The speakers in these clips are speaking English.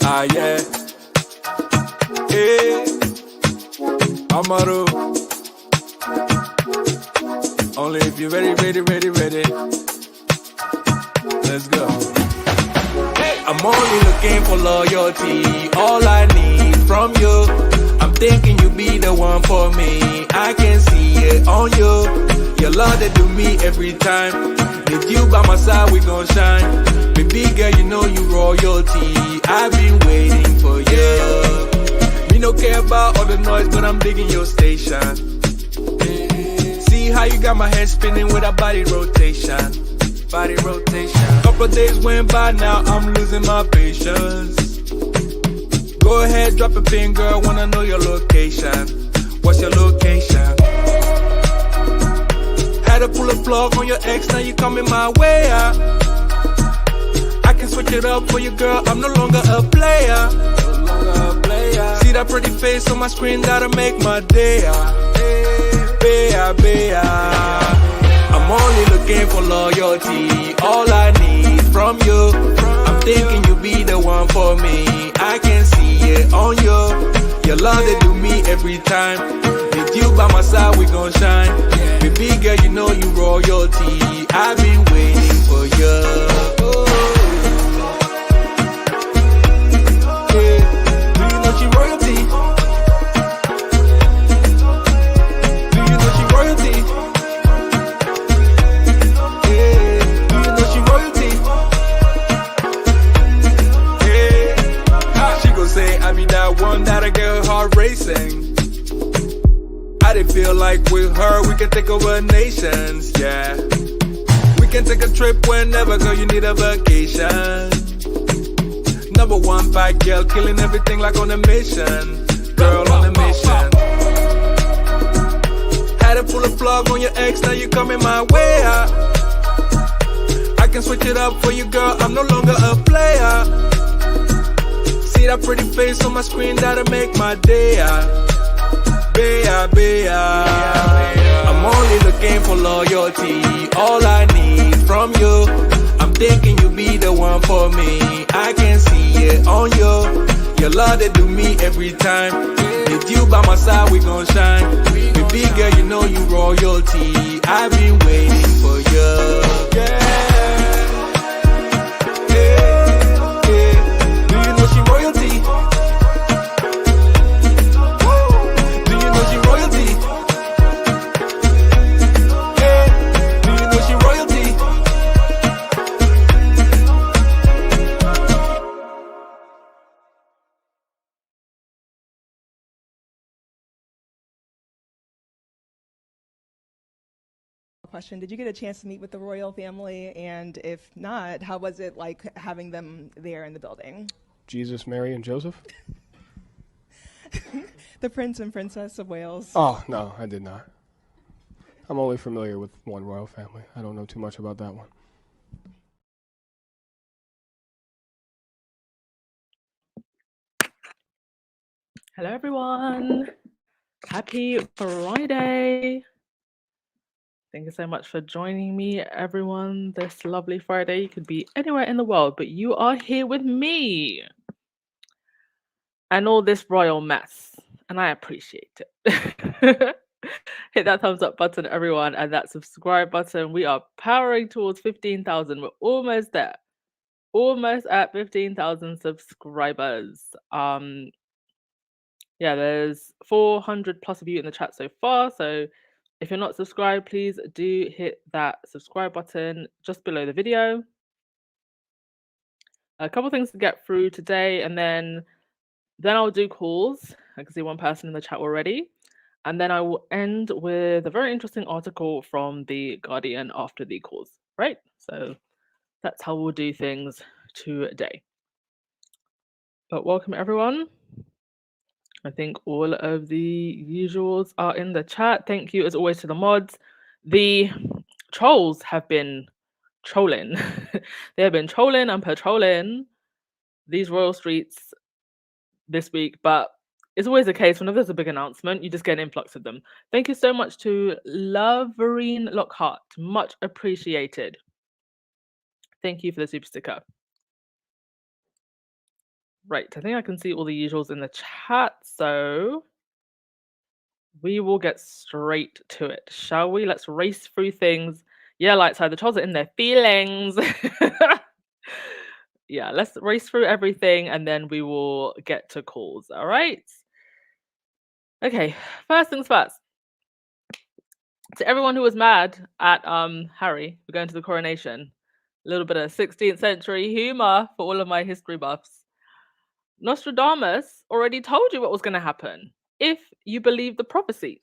Ah, yeah. Hey, Amaru. Only if you're ready. Let's go. I'm only looking for loyalty. All I need from you. I'm thinking you be the one for me. I can see it on you. Your love that do me every time. With you by my side, we gon' shine. Baby girl, you know you royalty. I've been waiting for you. Me no care about all the noise, but I'm digging your station. See how you got my head spinning with a body rotation. Couple days went by, now I'm losing my patience. Go ahead, drop a pin, girl, wanna know your location. What's your location? Had to pull a plug on your ex, now you coming my way out. I can switch it up for you, girl, I'm no longer a player. See that pretty face on my screen, that'll make my day. Bea. I'm only looking for loyalty. All I need from you. I'm thinking you be the one for me. I can see it on you. Your love they do me every time. With you by my side, we gon' shine. Baby girl, you know you royalty. I've been waiting for you. Yeah. Do you know she royalty? Do you know she royalty? I be that one that I get her heart racing. I did feel like with her we can take over nations, yeah. We can take a trip whenever, girl, you need a vacation. Number one bad girl, killing everything like on a mission. Girl on a mission. Had to pull a plug on your ex, now you coming my way out. I can switch it up for you, girl, I'm no longer a player. See that pretty face on my screen, that'll make my day. Bea. I'm only looking for loyalty. All I need from you. I'm thinking you be the one for me. I can see it on you. Your love they do me every time. With you by my side, we gon' shine. Baby girl, you know you royalty. I've been waiting for you. Yeah. Question: did you get a chance to meet with the royal family, and if not, how was it like having them there in the building? Jesus, Mary, and Joseph? The Prince and Princess of Wales. Oh, no, I did not. I'm only familiar with one royal family. I don't know too much about that one. Hello, everyone. Happy Friday. Thank you so much for joining me, everyone, this lovely Friday. You could be anywhere in the world, but you are here with me and all this royal mess, and I appreciate it. Hit that thumbs up button, everyone, and that subscribe button. We are powering towards 15,000. We're almost there. Almost at 15,000 subscribers. Yeah, there's 400 plus of you in the chat so far, so if you're not subscribed, please do hit that subscribe button just below the video. A couple things to get through today, and then I'll do calls. I can see one person in the chat already. And then I will end with a very interesting article from The Guardian after the calls, right? So that's how we'll do things today. But welcome, everyone. I think all of the usuals are in the chat. Thank you, as always, to the mods. The trolls have been trolling. They have been trolling and patrolling these royal streets this week, but it's always the case. Whenever there's a big announcement, you just get an influx of them. Thank you so much to Loverine Lockhart. Much appreciated. Thank you for the super sticker. Right, I think I can see all the usuals in the chat, so we will get straight to it, shall we? Let's race through things. Yeah, Lightside, the trolls are in their feelings. Yeah, let's race through everything and then we will get to calls, all right? Okay, first things first. To everyone who was mad at Harry for going to the coronation, a little bit of 16th century humor for all of my history buffs. Nostradamus already told you what was going to happen if you believe the prophecies.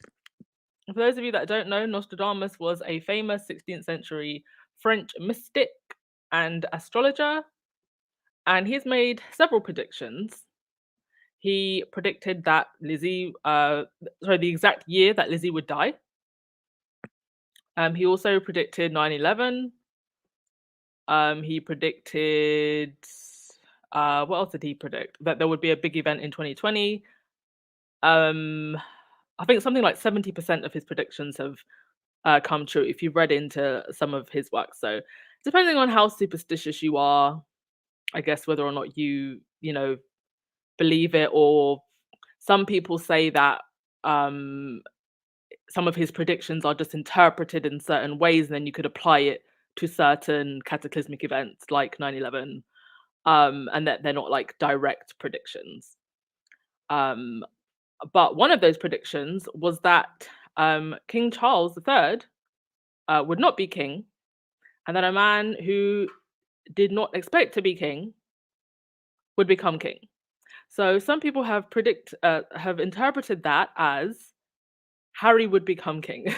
For those of you that don't know, Nostradamus was a famous 16th century French mystic and astrologer, and he's made several predictions. He predicted that the exact year that Lizzie would die. He also predicted 9/11. He predicted, what else did he predict? That there would be a big event in 2020. I think something like 70% of his predictions have come true if you've read into some of his work. So depending on how superstitious you are, I guess whether or not you believe it, or some people say that some of his predictions are just interpreted in certain ways, and then you could apply it to certain cataclysmic events like 9/11, and that they're not like direct predictions. But one of those predictions was that King Charles III would not be king, and that a man who did not expect to be king would become king. So some people have interpreted that as Harry would become king.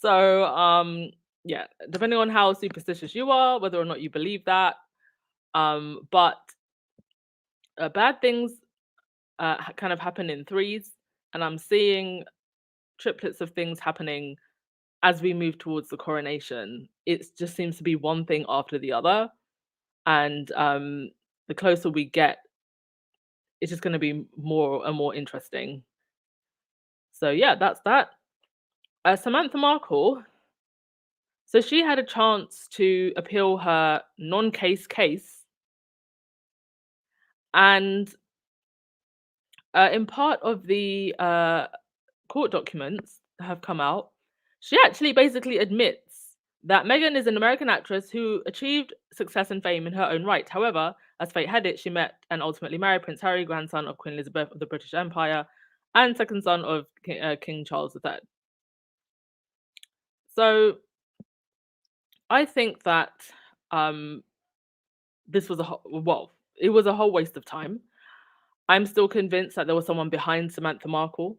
So yeah, depending on how superstitious you are, whether or not you believe that, but bad things kind of happen in threes, and I'm seeing triplets of things happening as we move towards the coronation. It just seems to be one thing after the other, and the closer we get, it's just going to be more and more interesting. So yeah, that's that. Samantha Markle. So she had a chance to appeal her non-case case, and in part of the court documents that have come out, she actually basically admits that Meghan is an American actress who achieved success and fame in her own right. However, as fate had it, she met and ultimately married Prince Harry, grandson of Queen Elizabeth of the British Empire, and second son of King Charles III. So I think that this was it was a whole waste of time. I'm still convinced that there was someone behind Samantha Markle.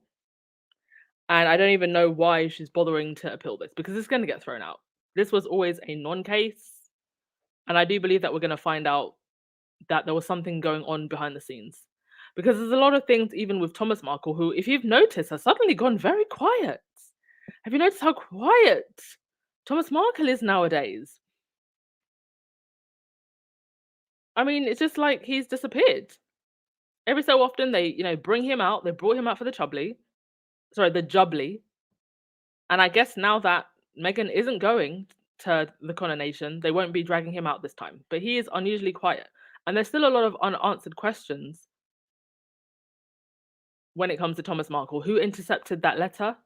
And I don't even know why she's bothering to appeal this, because it's going to get thrown out. This was always a non-case. And I do believe that we're going to find out that there was something going on behind the scenes. Because there's a lot of things, even with Thomas Markle, who, if you've noticed, has suddenly gone very quiet. Have you noticed how quiet Thomas Markle is nowadays? I mean, it's just like he's disappeared. Every so often they, bring him out. They brought him out for the Jubilee. And I guess now that Meghan isn't going to the coronation, they won't be dragging him out this time. But he is unusually quiet. And there's still a lot of unanswered questions when it comes to Thomas Markle. Who intercepted that letter?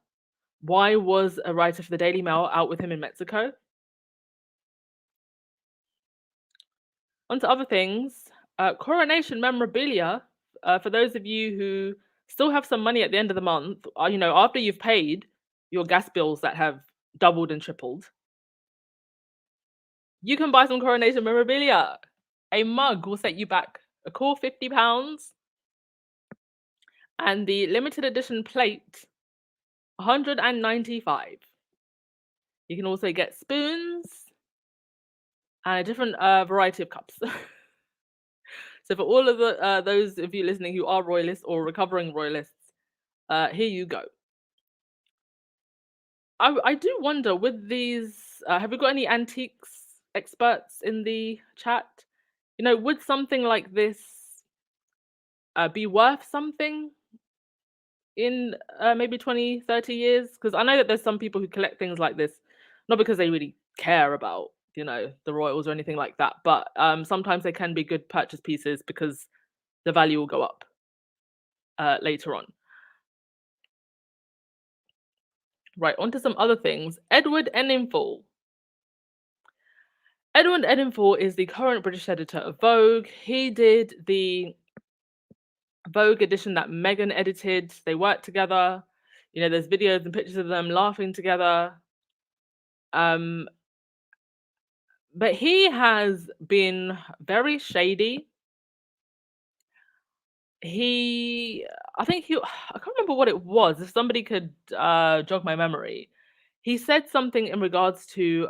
Why was a writer for the Daily Mail out with him in Mexico? On to other things. Coronation memorabilia. For those of you who still have some money at the end of the month, after you've paid your gas bills that have doubled and tripled, you can buy some coronation memorabilia. A mug will set you back a cool £50, and the limited edition plate, £195. You can also get spoons and a different variety of cups. So for all of those of you listening who are royalists or recovering royalists, here you go. I do wonder with these, have we got any antiques experts in the chat? Would something like this be worth something in maybe 20, 30 years? Because I know that there's some people who collect things like this, not because they really care about, the royals or anything like that, but sometimes they can be good purchase pieces because the value will go up later on. Right, on to some other things. Edward Enninful. Edward Enninful is the current British editor of Vogue. He did the Vogue edition that Meghan edited. They worked together. You know, there's videos and pictures of them laughing together. But he has been very shady. I can't remember what it was. If somebody could jog my memory, he said something in regards to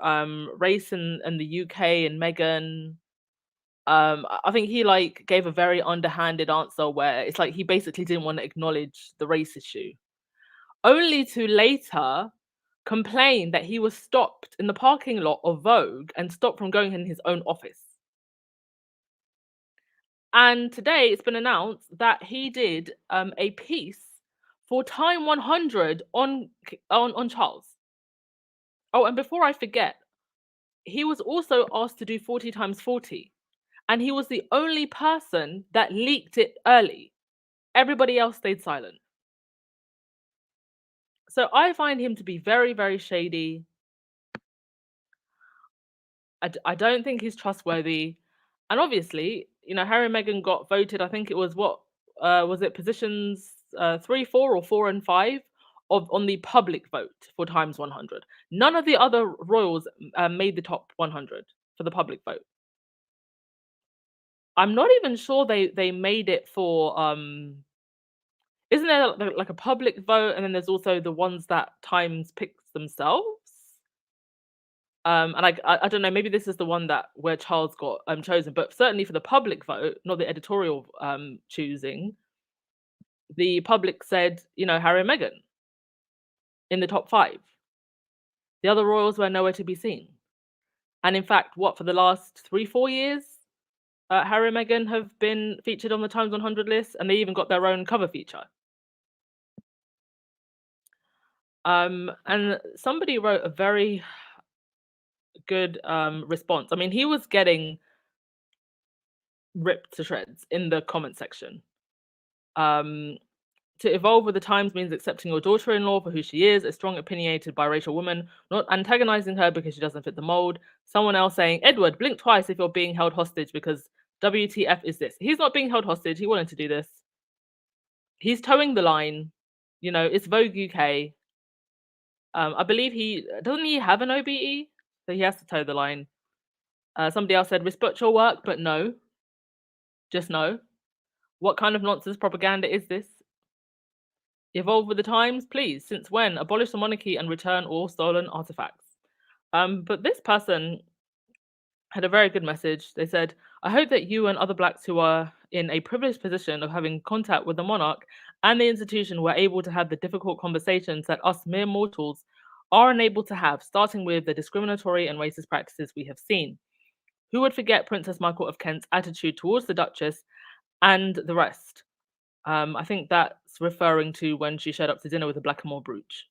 race in the UK and Meghan. I think he like gave a very underhanded answer where it's like he basically didn't want to acknowledge the race issue, only to later complain that he was stopped in the parking lot of Vogue and stopped from going in his own office. And today it's been announced that he did a piece for Time 100 on Charles. Oh, and before I forget, he was also asked to do 40 times 40. And he was the only person that leaked it early. Everybody else stayed silent. So I find him to be very, very shady. I don't think he's trustworthy. And obviously, you know, Harry and Meghan got voted, I think it was was it positions 3, 4, or 4 and 5 on the public vote for Times 100. None of the other royals made the top 100 for the public vote. I'm not even sure they made it for isn't there like a public vote, and then there's also the ones that Times picks themselves? And I don't know, maybe this is the one that where Charles got chosen, but certainly for the public vote, not the editorial choosing, the public said, you know, Harry and Meghan in the top 5. The other royals were nowhere to be seen. And in fact, for the last 3-4 years, Harry and Meghan have been featured on the Times 100 list, and they even got their own cover feature. And somebody wrote a very good response. I mean, he was getting ripped to shreds in the comment section. To evolve with the times means accepting your daughter-in-law for who she is, a strong opinionated biracial woman, not antagonizing her because she doesn't fit the mold. Someone else saying, Edward, blink twice if you're being held hostage because WTF is this? He's not being held hostage. He wanted to do this. He's towing the line. You know, it's Vogue UK. I believe doesn't he have an OBE? So he has to toe the line. Somebody else said, respect your work, but no. Just no. What kind of nonsense propaganda is this? Evolve with the times, please. Since when? Abolish the monarchy and return all stolen artifacts. But this person had a very good message. They said, I hope that you and other blacks who are in a privileged position of having contact with the monarch and the institution were able to have the difficult conversations that us mere mortals are unable to have, starting with the discriminatory and racist practices we have seen. Who would forget Princess Markle of Kent's attitude towards the Duchess and the rest? I think that's referring to when she showed up to dinner with a blackamoor brooch.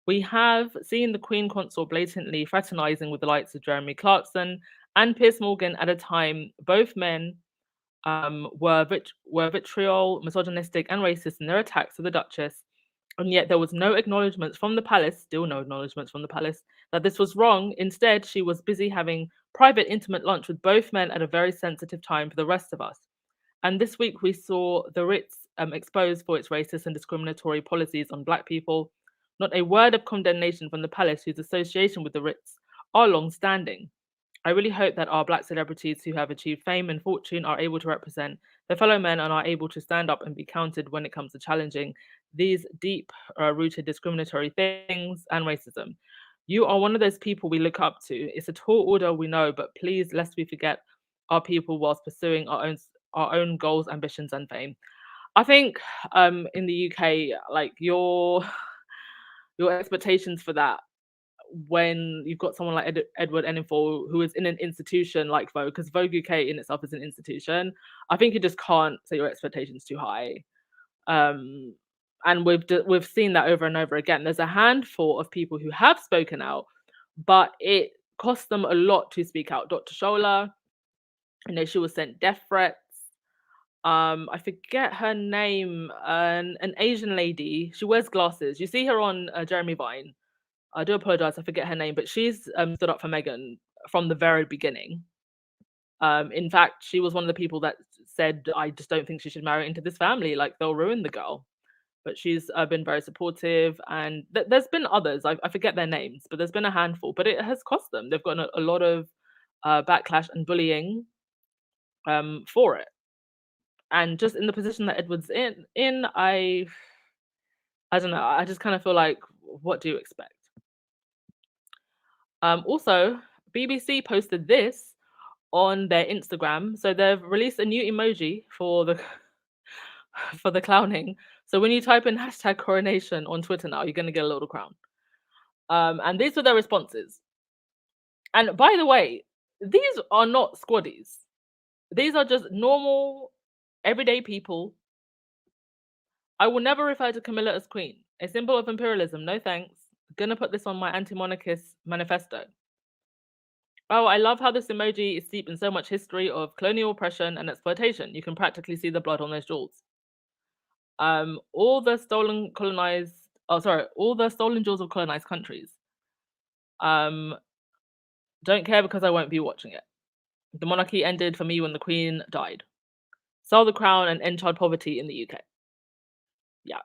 We have seen the Queen Consort blatantly fraternizing with the likes of Jeremy Clarkson and Piers Morgan at a time both men were vitriol, misogynistic, and racist in their attacks of the Duchess, and yet there was no acknowledgements from the palace, still no acknowledgements from the palace, that this was wrong. Instead, she was busy having private, intimate lunch with both men at a very sensitive time for the rest of us. And this week we saw the Ritz exposed for its racist and discriminatory policies on black people. Not a word of condemnation from the palace, whose association with the Ritz are long-standing. I really hope that our black celebrities who have achieved fame and fortune are able to represent their fellow men and are able to stand up and be counted when it comes to challenging these deep-rooted discriminatory things and racism. You are one of those people we look up to. It's a tall order, we know, but please, lest we forget our people whilst pursuing our own goals, ambitions, and fame. I think in the UK, like your expectations for that, when you've got someone like Edward Enninful, who is in an institution like Vogue, because Vogue UK in itself is an institution, I think you just can't set your expectations too high. And we've seen that over and over again. There's a handful of people who have spoken out, but it costs them a lot to speak out. Dr. Shola, you know, she was sent death threats. I forget her name, an Asian lady. She wears glasses. You see her on Jeremy Vine. I do apologize, I forget her name, but she's stood up for Meghan from the very beginning. In fact, she was one of the people that said, "I just don't think she should marry into this family. Like they'll ruin the girl." But she's been very supportive, and there's been others. I forget their names, but there's been a handful. But it has cost them. They've gotten a lot of backlash and bullying for it. And just in the position that Edward's in I don't know. I just kind of feel like, what do you expect? Also, BBC posted this on their Instagram. So they've released a new emoji for the for the clowning. So when you type in hashtag coronation on Twitter now, you're gonna get a little crown. And these were their responses. And by the way, these are not squaddies. These are just normal, everyday people. I will never refer to Camilla as queen. A symbol of imperialism, no thanks. Gonna put this on my anti-monarchist manifesto. Oh, I love how this emoji is steeped in so much history of colonial oppression and exploitation. You can practically see the blood on those jewels. All the stolen jewels of colonized countries. Don't care because I won't be watching it. The monarchy ended for me when the queen died. Sell the crown and end child poverty in the UK. Yeah.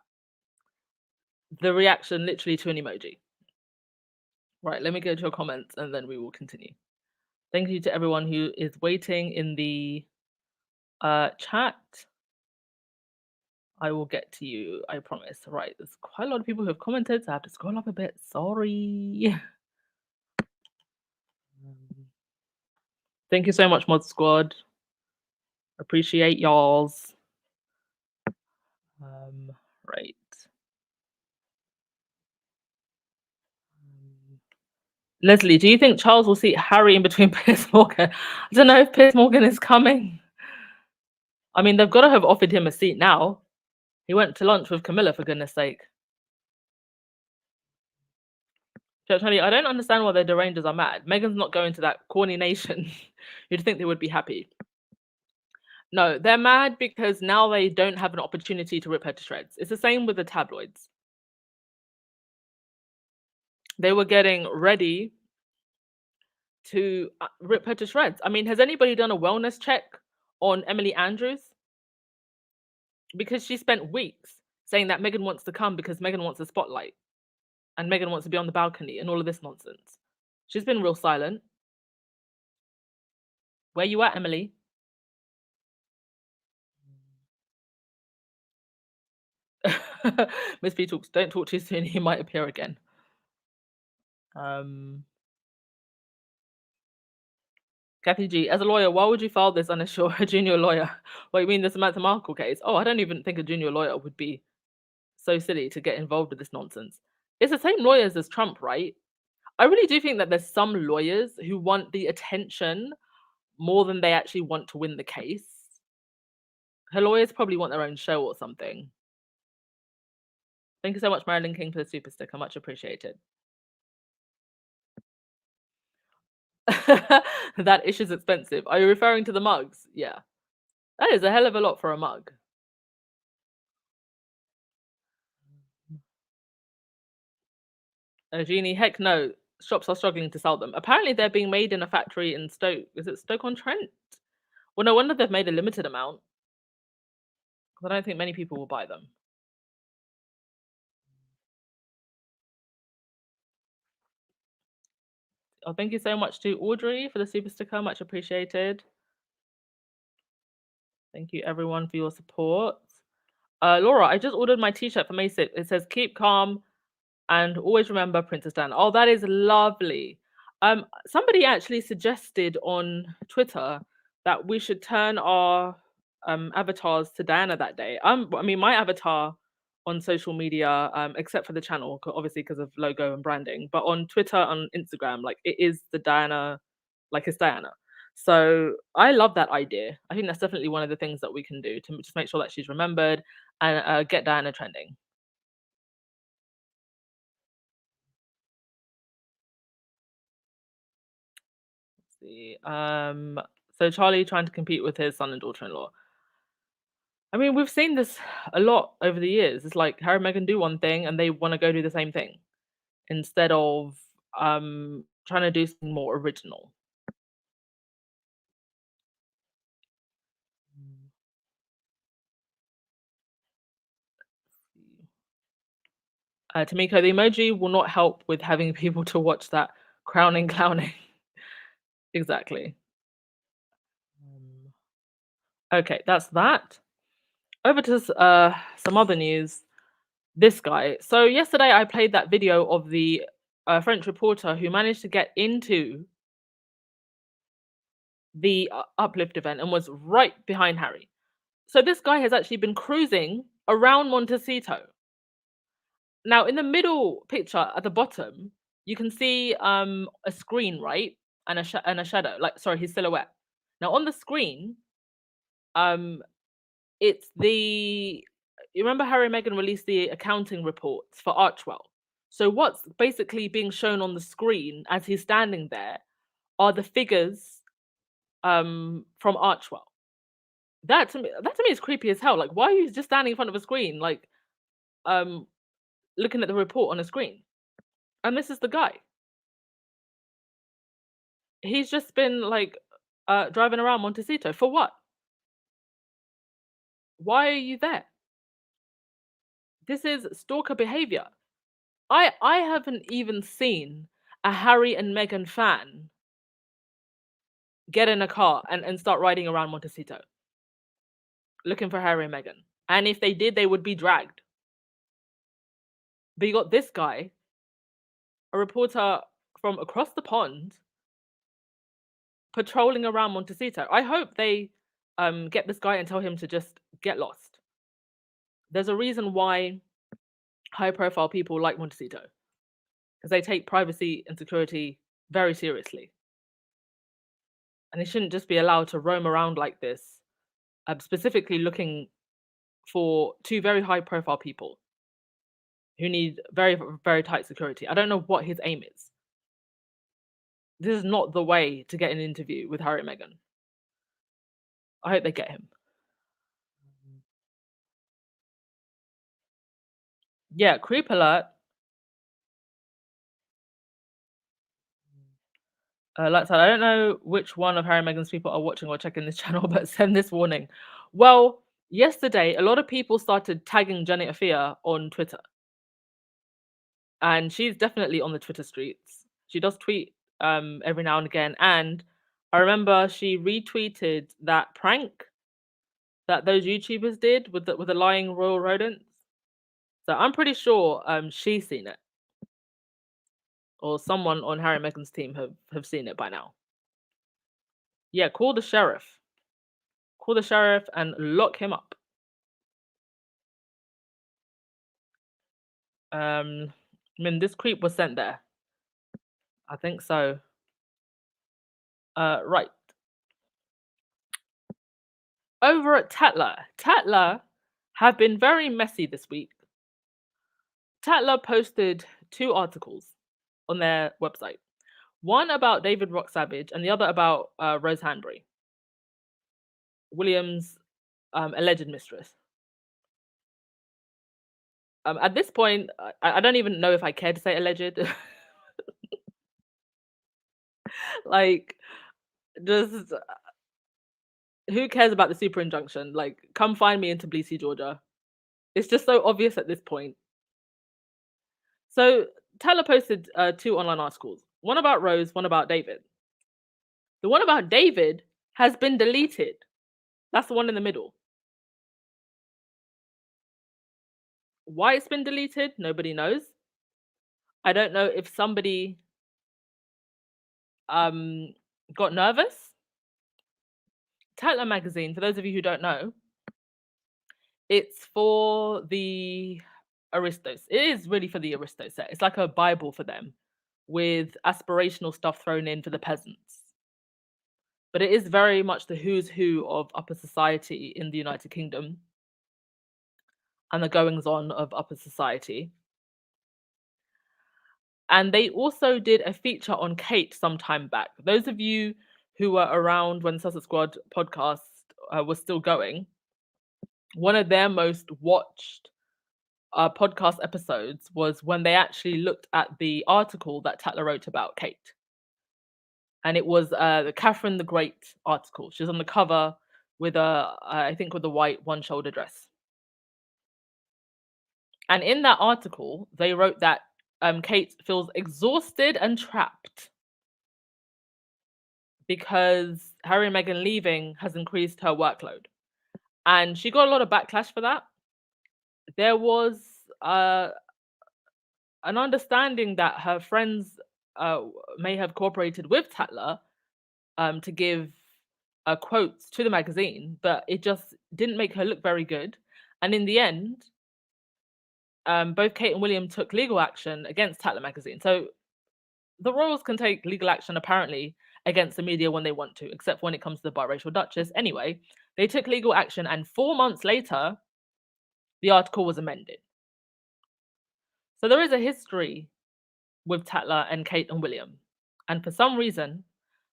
The reaction literally to an emoji. Right, let me go to your comments and then we will continue. Thank you to everyone who is waiting in the chat. I will get to you, I promise. Right, there's quite a lot of people who have commented, so I have to scroll up a bit. Sorry. Thank you so much, Mod Squad. Appreciate y'all's. Right. Leslie, do you think Charles will seat Harry in between Piers Morgan? I don't know if Piers Morgan is coming. I mean, they've got to have offered him a seat now. He went to lunch with Camilla, for goodness sake. I don't understand why the derangers are mad. Meghan's not going to that Coronation. You'd think they would be happy. No, they're mad because now they don't have an opportunity to rip her to shreds. It's the same with the tabloids. They were getting ready to rip her to shreds. I mean, has anybody done a wellness check on Emily Andrews? Because she spent weeks saying that Meghan wants to come because Meghan wants the spotlight and Meghan wants to be on the balcony and all of this nonsense. She's been real silent. Where you at, Emily? Miss P talks, don't talk too soon, he might appear again. Kathy G, as a lawyer, why would you file this unless you're a junior lawyer? What, you mean the Samantha Markle case? Oh, I don't even think a junior lawyer would be so silly to get involved with this nonsense. It's the same lawyers as Trump, right? I really do think that there's some lawyers who want the attention more than they actually want to win the case. Her lawyers probably want their own show or something. Thank you so much, Marilyn King, for the super sticker. Much appreciated. That issue's expensive. Are you referring to the mugs? Yeah. That is a hell of a lot for a mug. Genie, heck no. Shops are struggling to sell them. Apparently they're being made in a factory in Stoke. Is it Stoke-on-Trent? Well, no wonder they've made a limited amount. I don't think many people will buy them. Oh, thank you so much to Audrey for the super sticker. Much appreciated. Thank you everyone for your support. Laura, I just ordered my t-shirt for Mason. It says keep calm and always remember Princess Diana. Oh, that is lovely. Somebody actually suggested on Twitter that we should turn our avatars to Diana that day. I mean, my avatar on social media, except for the channel, obviously because of logo and branding, but on Twitter, on Instagram, like it is the Diana, like it's Diana. So I love that idea. I think that's definitely one of the things that we can do to just make sure that she's remembered and get Diana trending. Let's see. So Charlie trying to compete with his son and daughter-in-law. I mean, we've seen this a lot over the years. It's like Harry and Meghan do one thing and they want to go do the same thing instead of trying to do something more original. Tamiko, the emoji will not help with having people to watch that crowning clowning. Exactly. Okay, that's that. Over to some other news. This guy. So yesterday I played that video of the French reporter who managed to get into the Uplift event and was right behind Harry. So this guy has actually been cruising around Montecito. Now, in the middle picture at the bottom, you can see a screen, right, and a shadow, like sorry, his silhouette. Now on the screen, it's the you remember Harry and Meghan released the accounting reports for Archwell. So what's basically being shown on the screen as he's standing there are the figures from Archwell. That to me is creepy as hell. Like, why are you just standing in front of a screen, like looking at the report on a screen? And this is the guy. He's just been like driving around Montecito for what? Why are you there? This is stalker behavior. I haven't even seen a Harry and Meghan fan get in a car and start riding around Montecito looking for Harry and Meghan. And if they did, they would be dragged. But you got this guy, a reporter from across the pond, patrolling around Montecito. I hope they get this guy and tell him to just get lost. There's a reason why high-profile people like Montecito, because they take privacy and security very seriously. And they shouldn't just be allowed to roam around like this, specifically looking for two very high-profile people who need very, very tight security. I don't know what his aim is. This is not the way to get an interview with Harry and Meghan. I hope they get him. Yeah, creep alert. Like I said, I don't know which one of Harry and Meghan's people are watching or checking this channel, but send this warning. Well, yesterday, a lot of people started tagging Janet Afia on Twitter. And she's definitely on the Twitter streets. She does tweet every now and again. And I remember she retweeted that prank that those YouTubers did with the lying royal rodents. So I'm pretty sure she's seen it. Or someone on Harry and Meghan's team have seen it by now. Yeah, call the sheriff. Call the sheriff and lock him up. I mean, this creep was sent there. I think so. Right. Over at Tatler. Tatler have been very messy this week. Tatler posted 2 articles on their website. One about David Rock Savage and the other about Rose Hanbury, William's alleged mistress. At this point, I don't even know if I care to say alleged. Like, just who cares about the super injunction? Like, come find me in Tbilisi, Georgia. It's just so obvious at this point. So Taylor posted 2 online articles. One about Rose, one about David. The one about David has been deleted. That's the one in the middle. Why it's been deleted, nobody knows. I don't know if somebody got nervous. Tatler magazine, for those of you who don't know, it's for the aristos. It is really for the aristo set. It's like a Bible for them with aspirational stuff thrown in for the peasants. But it is very much the who's who of upper society in the United Kingdom and the goings on of upper society. And they also did a feature on Kate some time back. Those of you who were around when Sussex Squad podcast was still going one of their most watched podcast episodes was when they actually looked at the article that Tatler wrote about Kate. And it was the Catherine the Great article. She was on the cover with I think with a white one-shoulder dress. And in that article, they wrote that Kate feels exhausted and trapped because Harry and Meghan leaving has increased her workload. And she got a lot of backlash for that. There was an understanding that her friends may have cooperated with Tatler to give quotes to the magazine, but it just didn't make her look very good. And in the end, both Kate and William took legal action against Tatler magazine. So the royals can take legal action apparently against the media when they want to, except when it comes to the biracial duchess. Anyway, they took legal action, and 4 months later, the article was amended. So there is a history with Tatler and Kate and William. And for some reason,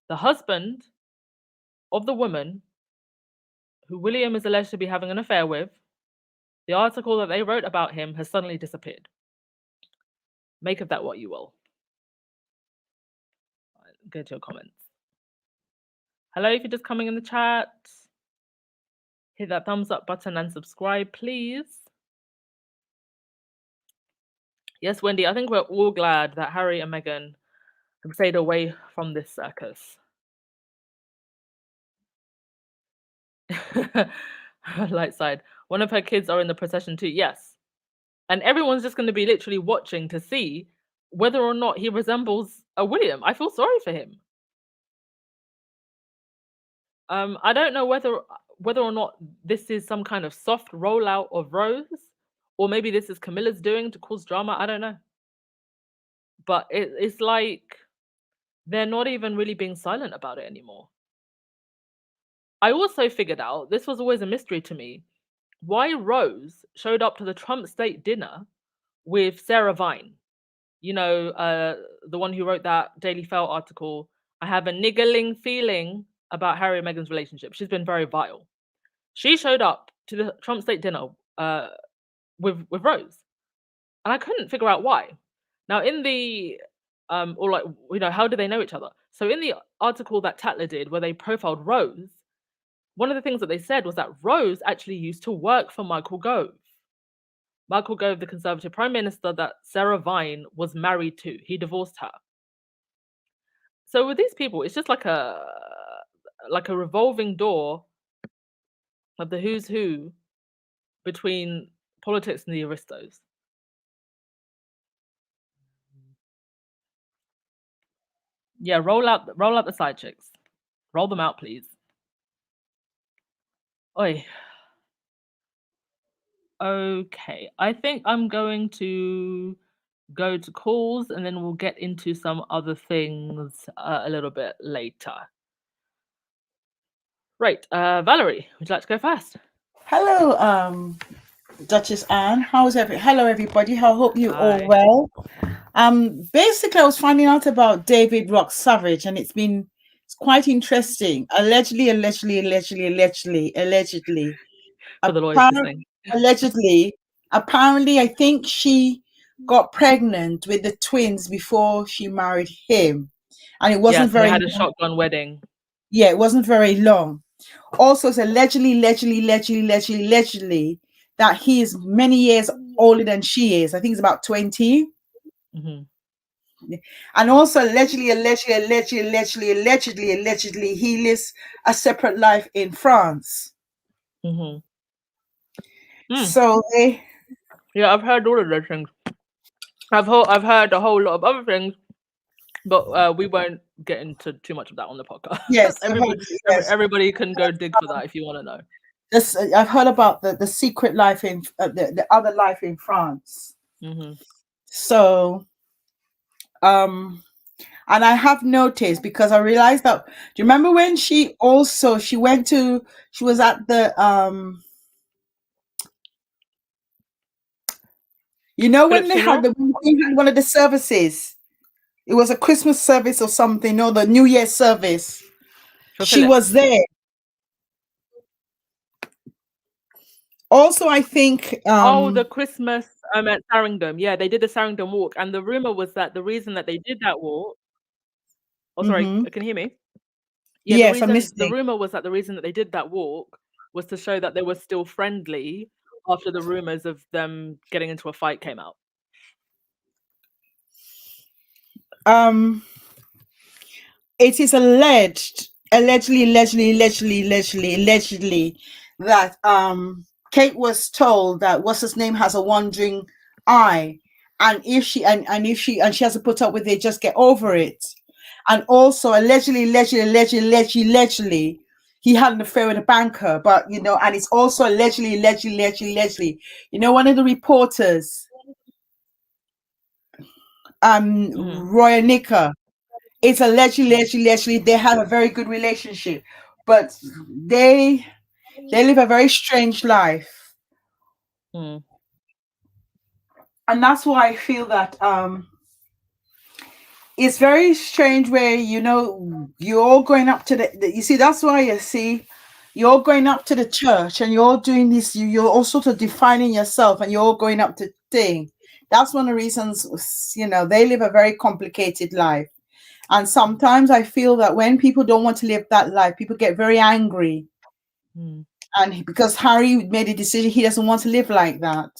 the husband of the woman who William is alleged to be having an affair with, the article that they wrote about him has suddenly disappeared. Make of that what you will. Go to your comments. Hello, if you're just coming in the chat, hit that thumbs up button and subscribe, please. Yes, Wendy, I think we're all glad that Harry and Meghan have stayed away from this circus. Light side. One of her kids are in the procession too. Yes. And everyone's just going to be literally watching to see whether or not he resembles a William. I feel sorry for him. I don't know whether or not this is some kind of soft rollout of Rose, or maybe this is Camilla's doing to cause drama. I don't know. But it's like they're not even really being silent about it anymore. I also figured out, this was always a mystery to me, why Rose showed up to the Trump state dinner with Sarah Vine. You know, the one who wrote that Daily Fail article, I have a niggling feeling about Harry and Meghan's relationship. She's been very vile. She showed up to the Trump state dinner with Rose. And I couldn't figure out why. Now, in the, or like, you know, how do they know each other? So in the article that Tatler did, where they profiled Rose, one of the things that they said was that Rose actually used to work for Michael Gove. Michael Gove, the Conservative Prime Minister that Sarah Vine was married to. He divorced her. So with these people, it's just like a revolving door of the who's who between politics and the aristos. Yeah, roll out the side chicks. Roll them out, please. Oi. Okay, I think I'm going to go to calls and then we'll get into some other things a little bit later. Right, Valerie, would you like to go first? Hello, Duchess Anne. Hello, everybody. I hope you Hi. all well. Basically, I was finding out about David Rock Savage, and it's quite interesting. Allegedly. For the lawyers listening. Allegedly, apparently, I think she got pregnant with the twins before she married him, and it wasn't They had a shotgun wedding. Yeah, it wasn't very long. Also, it's allegedly that he is many years older than she is. I think it's about 20. Mm-hmm. And also allegedly, he lives a separate life in France. Mm-hmm. So yeah, I've heard all of those things. I've heard a whole lot of other things, but we won't get into too much of that on the podcast. Yes, everybody can go dig for that if you want to know. I've heard about the secret life in the other life in France. Mm-hmm. So, and I have noticed, because I realized that. Do you remember when she was at the you know, when they had one of the services, it was a Christmas service or something, or the New Year service. She was there. Also, I think Oh, the Christmas at Sarringdon. Yeah, they did the Sarringdon walk, and the rumor was that the reason that they did that walk. Oh, sorry, mhm. can you hear me? Yeah, Yes, I'm the listening. rumor was that the reason that they did that walk was to show that they were still friendly after the rumors of them getting into a fight came out. It is allegedly that Kate was told that what's his name has a wandering eye, and if she has to put up with it, just get over it. And also allegedly, he had an affair with a banker, but and it's also allegedly, one of the reporters, Roy Nicker. It's allegedly they have a very good relationship, but they live a very strange life, Mm. and that's why I feel that it's very strange where you're all going up to you see, that's why you're all going up to the church and you're all doing this, you're all sort of defining yourself and you're all going up to thing. That's one of the reasons they live a very complicated life. And sometimes I feel that when people don't want to live that life, people get very angry. Mm. And because Harry made a decision, he doesn't want to live like that.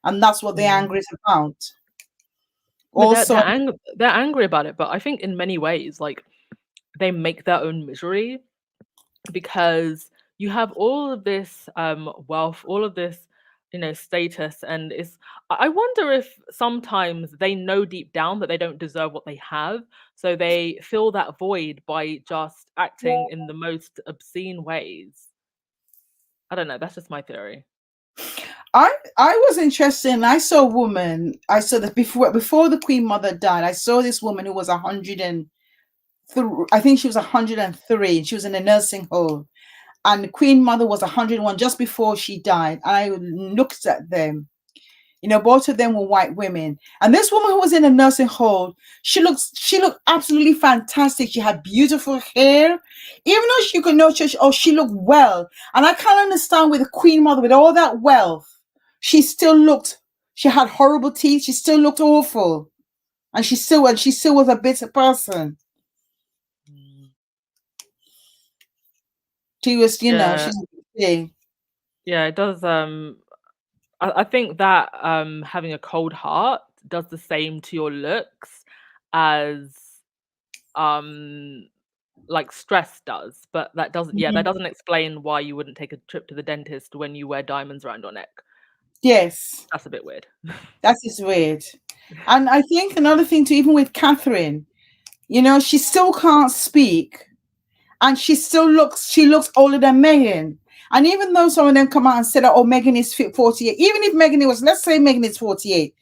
And that's what the anger is about. Also, they're angry about it, but I think in many ways, like, they make their own misery, because you have all of this wealth, all of this status, and I wonder if sometimes they know deep down that they don't deserve what they have, so they fill that void by just acting in the most obscene ways. I don't know, that's just my theory. I was interested, and I saw a woman. I saw that before the Queen Mother died. I saw this woman who was 103. I think she was 103. She was in a nursing home, and the Queen Mother was 101 just before she died. I looked at them. Both of them were white women, and this woman who was in a nursing home, she looked absolutely fantastic. She had beautiful hair, even though you could notice, she looked well. And I can't understand with the Queen Mother, with all that wealth, she had horrible teeth. She still looked awful, and she still was a bitter person. She was, Yeah. she's Yeah, it does. I think that having a cold heart does the same to your looks as like stress does, but that doesn't that doesn't explain why you wouldn't take a trip to the dentist when you wear diamonds around your neck. Yes, That's a bit weird. that is weird. And I think another thing too, even with Catherine, she still can't speak, and she looks older than Meghan. And even though some of them come out and say that, Meghan is 48, even if Meghan let's say Meghan is 48,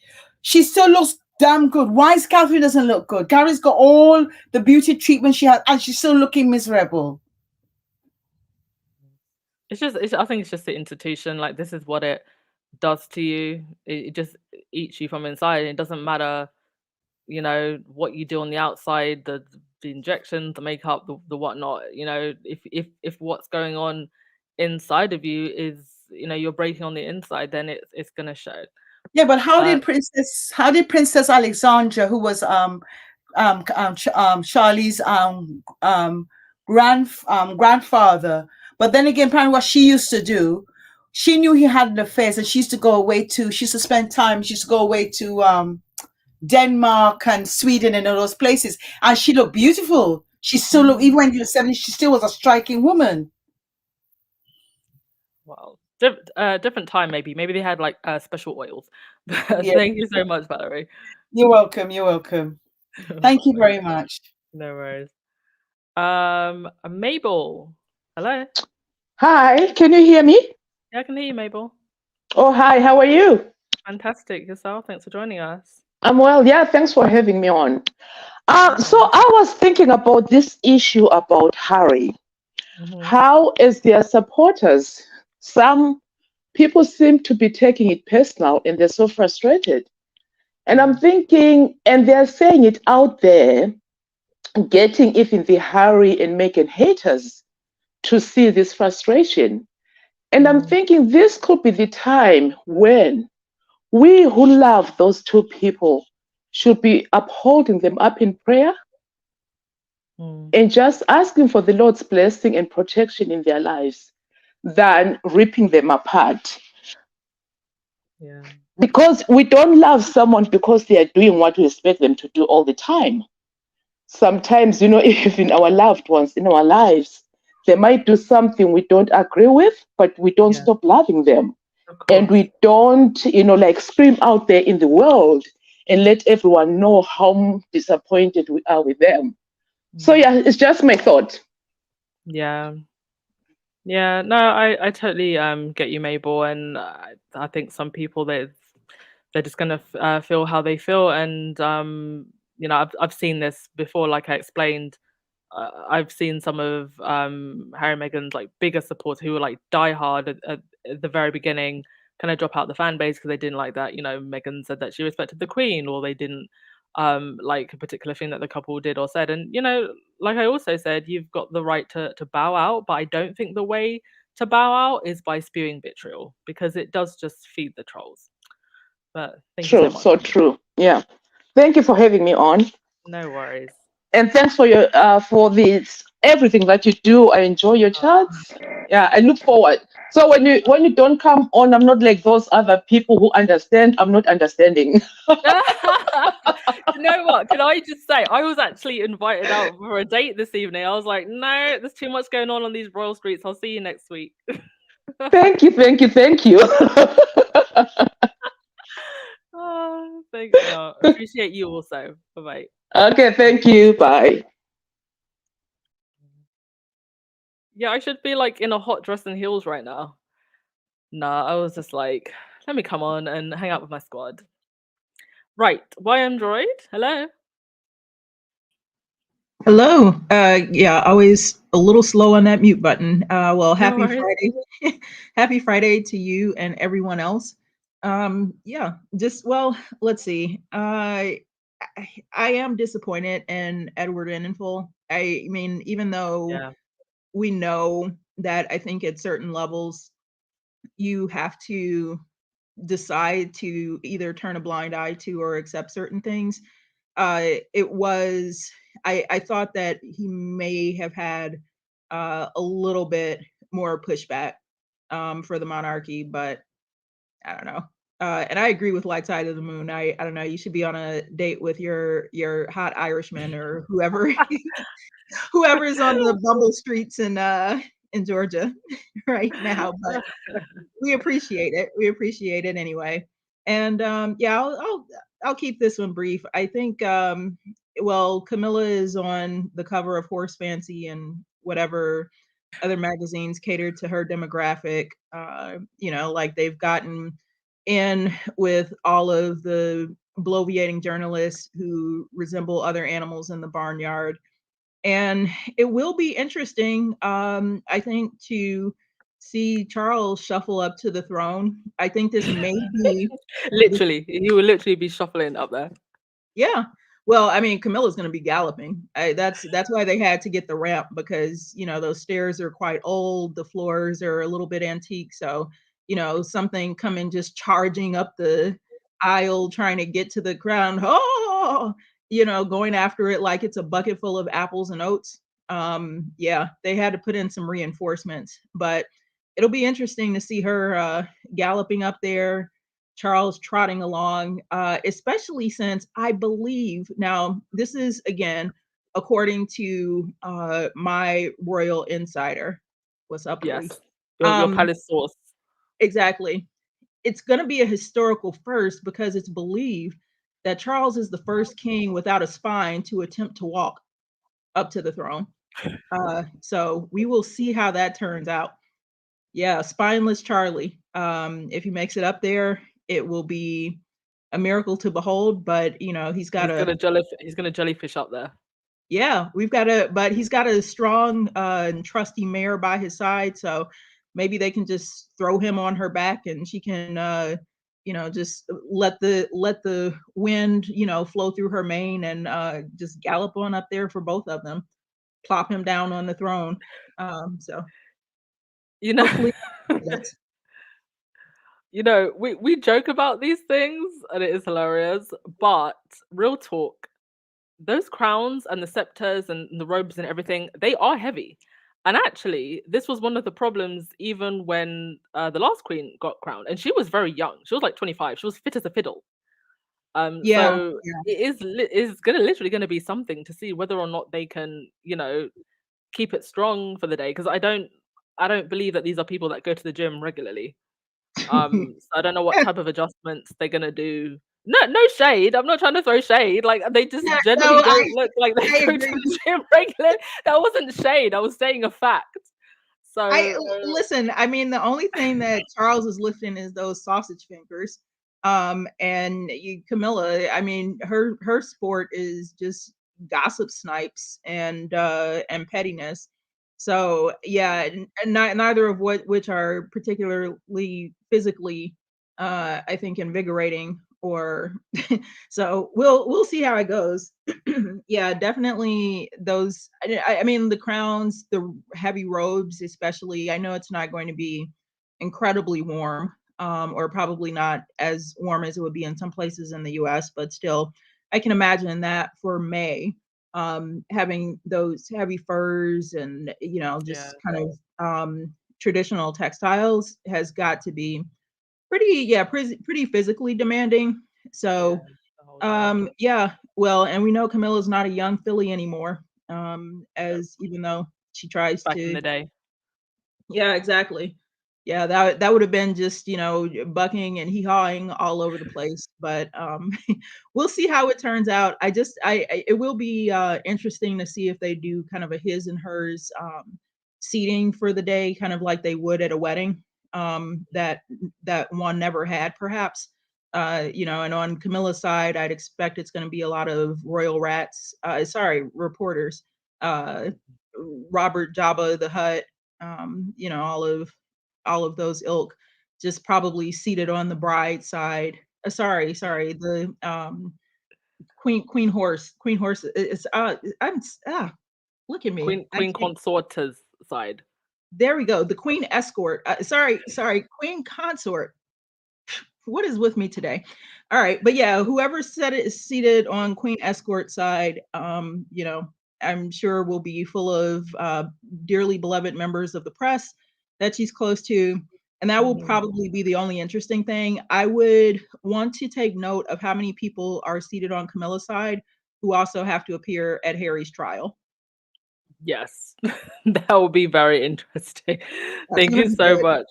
she still looks damn good. Why is Catherine doesn't look good? Gary's got all the beauty treatment she has, and she's still looking miserable. I think it's just the institution. Like, this is what it does to you. It just eats you from inside. It doesn't matter, what you do on the outside, the injections, the makeup, the whatnot. If what's going on inside of you is, you're breaking on the inside, then it's gonna show. Yeah, but how did Princess Alexandra, who was Charlie's grandfather, but then again, apparently what she used to do, she knew he had an affair, and she used to go away she used to spend time, she used to go away to Denmark and Sweden and all those places, and she looked beautiful. She still looked, even when she was 70, she still was a striking woman. Well, different time, maybe they had like special oils. But Yeah. Thank you so much, Valerie. You're welcome. Thank you very much. No worries. Mabel, hello. Hi, can you hear me? Yeah, I can hear you, Mabel. Oh, hi, how are you? Fantastic. Yourself? Thanks for joining us. I'm well. Yeah, thanks for having me on. So I was thinking about this issue about Harry. How is their supporters? Some people seem to be taking it personal and they're so frustrated. And I'm thinking, and they're saying it out there, getting even the Harry and Meghan haters to see this frustration. And I'm thinking this could be the time when we who love those two people should be upholding them up in prayer and just asking for the Lord's blessing and protection in their lives than ripping them apart. Yeah. Because we don't love someone because they are doing what we expect them to do all the time. Sometimes, even our loved ones in our lives, they might do something we don't agree with, but we don't Yeah. stop loving them. Of And course. we don't, like scream out there in the world and let everyone know how disappointed we are with them. So yeah, it's just my thought. Yeah. Yeah, no, I totally get you, Mabel, and I think some people they're just gonna feel how they feel, and I've seen this before, like I explained. I've seen some of Harry and Meghan's like bigger supporters who were like die hard at the very beginning, kind of drop out the fan base because they didn't like that. Meghan said that she respected the Queen, or they didn't like a particular thing that the couple did or said. And like I also said, you've got the right to bow out, but I don't think the way to bow out is by spewing vitriol, because it does just feed the trolls. But thank you so True, much. so true. Yeah. Thank you for having me on. No worries. And thanks for this everything that you do. I enjoy your chats. Yeah, I look forward. So when you don't come on, I'm not like those other people who understand. I'm not understanding. You know what? Can I just say, I was actually invited out for a date this evening. I was like, no, there's too much going on these royal streets. I'll see you next week. Thank you, thank you, thank you. Oh, thanks. No, appreciate you also. Bye bye. Okay, thank you. Bye. Yeah, I should be like in a hot dress and heels right now. Nah, I was just like, let me come on and hang out with my squad. Right, why Android? Hello. Hello. Yeah, always a little slow on that mute button. Well, No happy worries. Friday. Happy Friday to you and everyone else. Yeah, let's see. I am disappointed in Edward Enninful. I mean, even though Yeah. we know that I think at certain levels you have to decide to either turn a blind eye to or accept certain things. It was I thought that he may have had a little bit more pushback for the monarchy, but I don't know. And I agree with Light Side of the Moon. I don't know. You should be on a date with your hot Irishman or whoever whoever is on the Bumble streets in Georgia right now. But we appreciate it. We appreciate it anyway. And yeah, I'll keep this one brief. I think well, Camilla is on the cover of Horse Fancy and whatever other magazines catered to her demographic. Like they've gotten in with all of the bloviating journalists who resemble other animals in the barnyard. And it will be interesting, I think, to see Charles shuffle up to the throne. I think this may be Literally, he will literally be shuffling up there. yeah. Well, I mean, Camilla's going to be galloping. That's why they had to get the ramp, because those stairs are quite old. The floors are a little bit antique, so something coming just charging up the aisle trying to get to the crown. Oh, going after it like it's a bucket full of apples and oats. Yeah, they had to put in some reinforcements, but it'll be interesting to see her galloping up there, Charles trotting along, especially since I believe, now this is again according to my royal insider. What's up, Yes. Louis? Your palace source. Exactly. It's going to be a historical first because it's believed that Charles is the first king without a spine to attempt to walk up to the throne. So we will see how that turns out. Yeah, spineless Charlie. If he makes it up there, it will be a miracle to behold. But he's gonna jellyfish up there. Yeah, but he's got a strong and trusty mare by his side, so maybe they can just throw him on her back and she can just let the wind flow through her mane and just gallop on up there for both of them, plop him down on the throne. So You know, Hopefully, that's you know, we joke about these things and it is hilarious, but real talk, those crowns and the scepters and the robes and everything, they are heavy. And actually, this was one of the problems even when the last queen got crowned, and she was very young. She was like 25. She was fit as a fiddle. yeah, So yeah. it is gonna literally gonna be something to see whether or not they can, you know, keep it strong for the day. Because I don't believe that these are people that go to the gym regularly. So I don't know what type of adjustments they're gonna do. No shade. I'm not trying to throw shade. Like they just Yeah, generally no, don't look like they I go to agree. the gym regularly. That wasn't shade. I was saying a fact. So Listen, I mean, the only thing that Charles is lifting is those sausage fingers. And Camilla, I mean, her sport is just gossip snipes and pettiness. So yeah, and neither of which are particularly physically, I think, invigorating. Or so we'll see how it goes. Yeah, definitely those. I mean, the crowns, the heavy robes, especially. I know it's not going to be incredibly warm, or probably not as warm as it would be in some places in the U.S., but still, I can imagine that for May, having those heavy furs and yeah, just kind of traditional textiles has got to be pretty, yeah, pretty physically demanding. yeah, So the whole day. yeah, well, and we know Camilla's not a young filly anymore. As even though she tries Back in to, the day. yeah, exactly. Yeah, that would have been just, bucking and hee-hawing all over the place. But we'll see how it turns out. It will be interesting to see if they do kind of a his and hers seating for the day, kind of like they would at a wedding, that one never had, perhaps. And on Camilla's side, I'd expect it's going to be a lot of royal rats. Reporters. Uh, Robert Jabba the Hutt, all of those ilk, just probably seated on the bride side. Sorry, the Queen Horse is look at me. I Queen can't. Consort's side. There we go. The Queen Escort. Sorry, Queen Consort. What is with me today? All right, but yeah, whoever said it is seated on Queen Escort side, I'm sure will be full of dearly beloved members of the press that she's close to, and that will Mhm. probably be the only interesting thing. I would want to take note of how many people are seated on Camilla's side who also have to appear at Harry's trial. Yes, that will be very interesting. That's Thank gonna you be so good. much.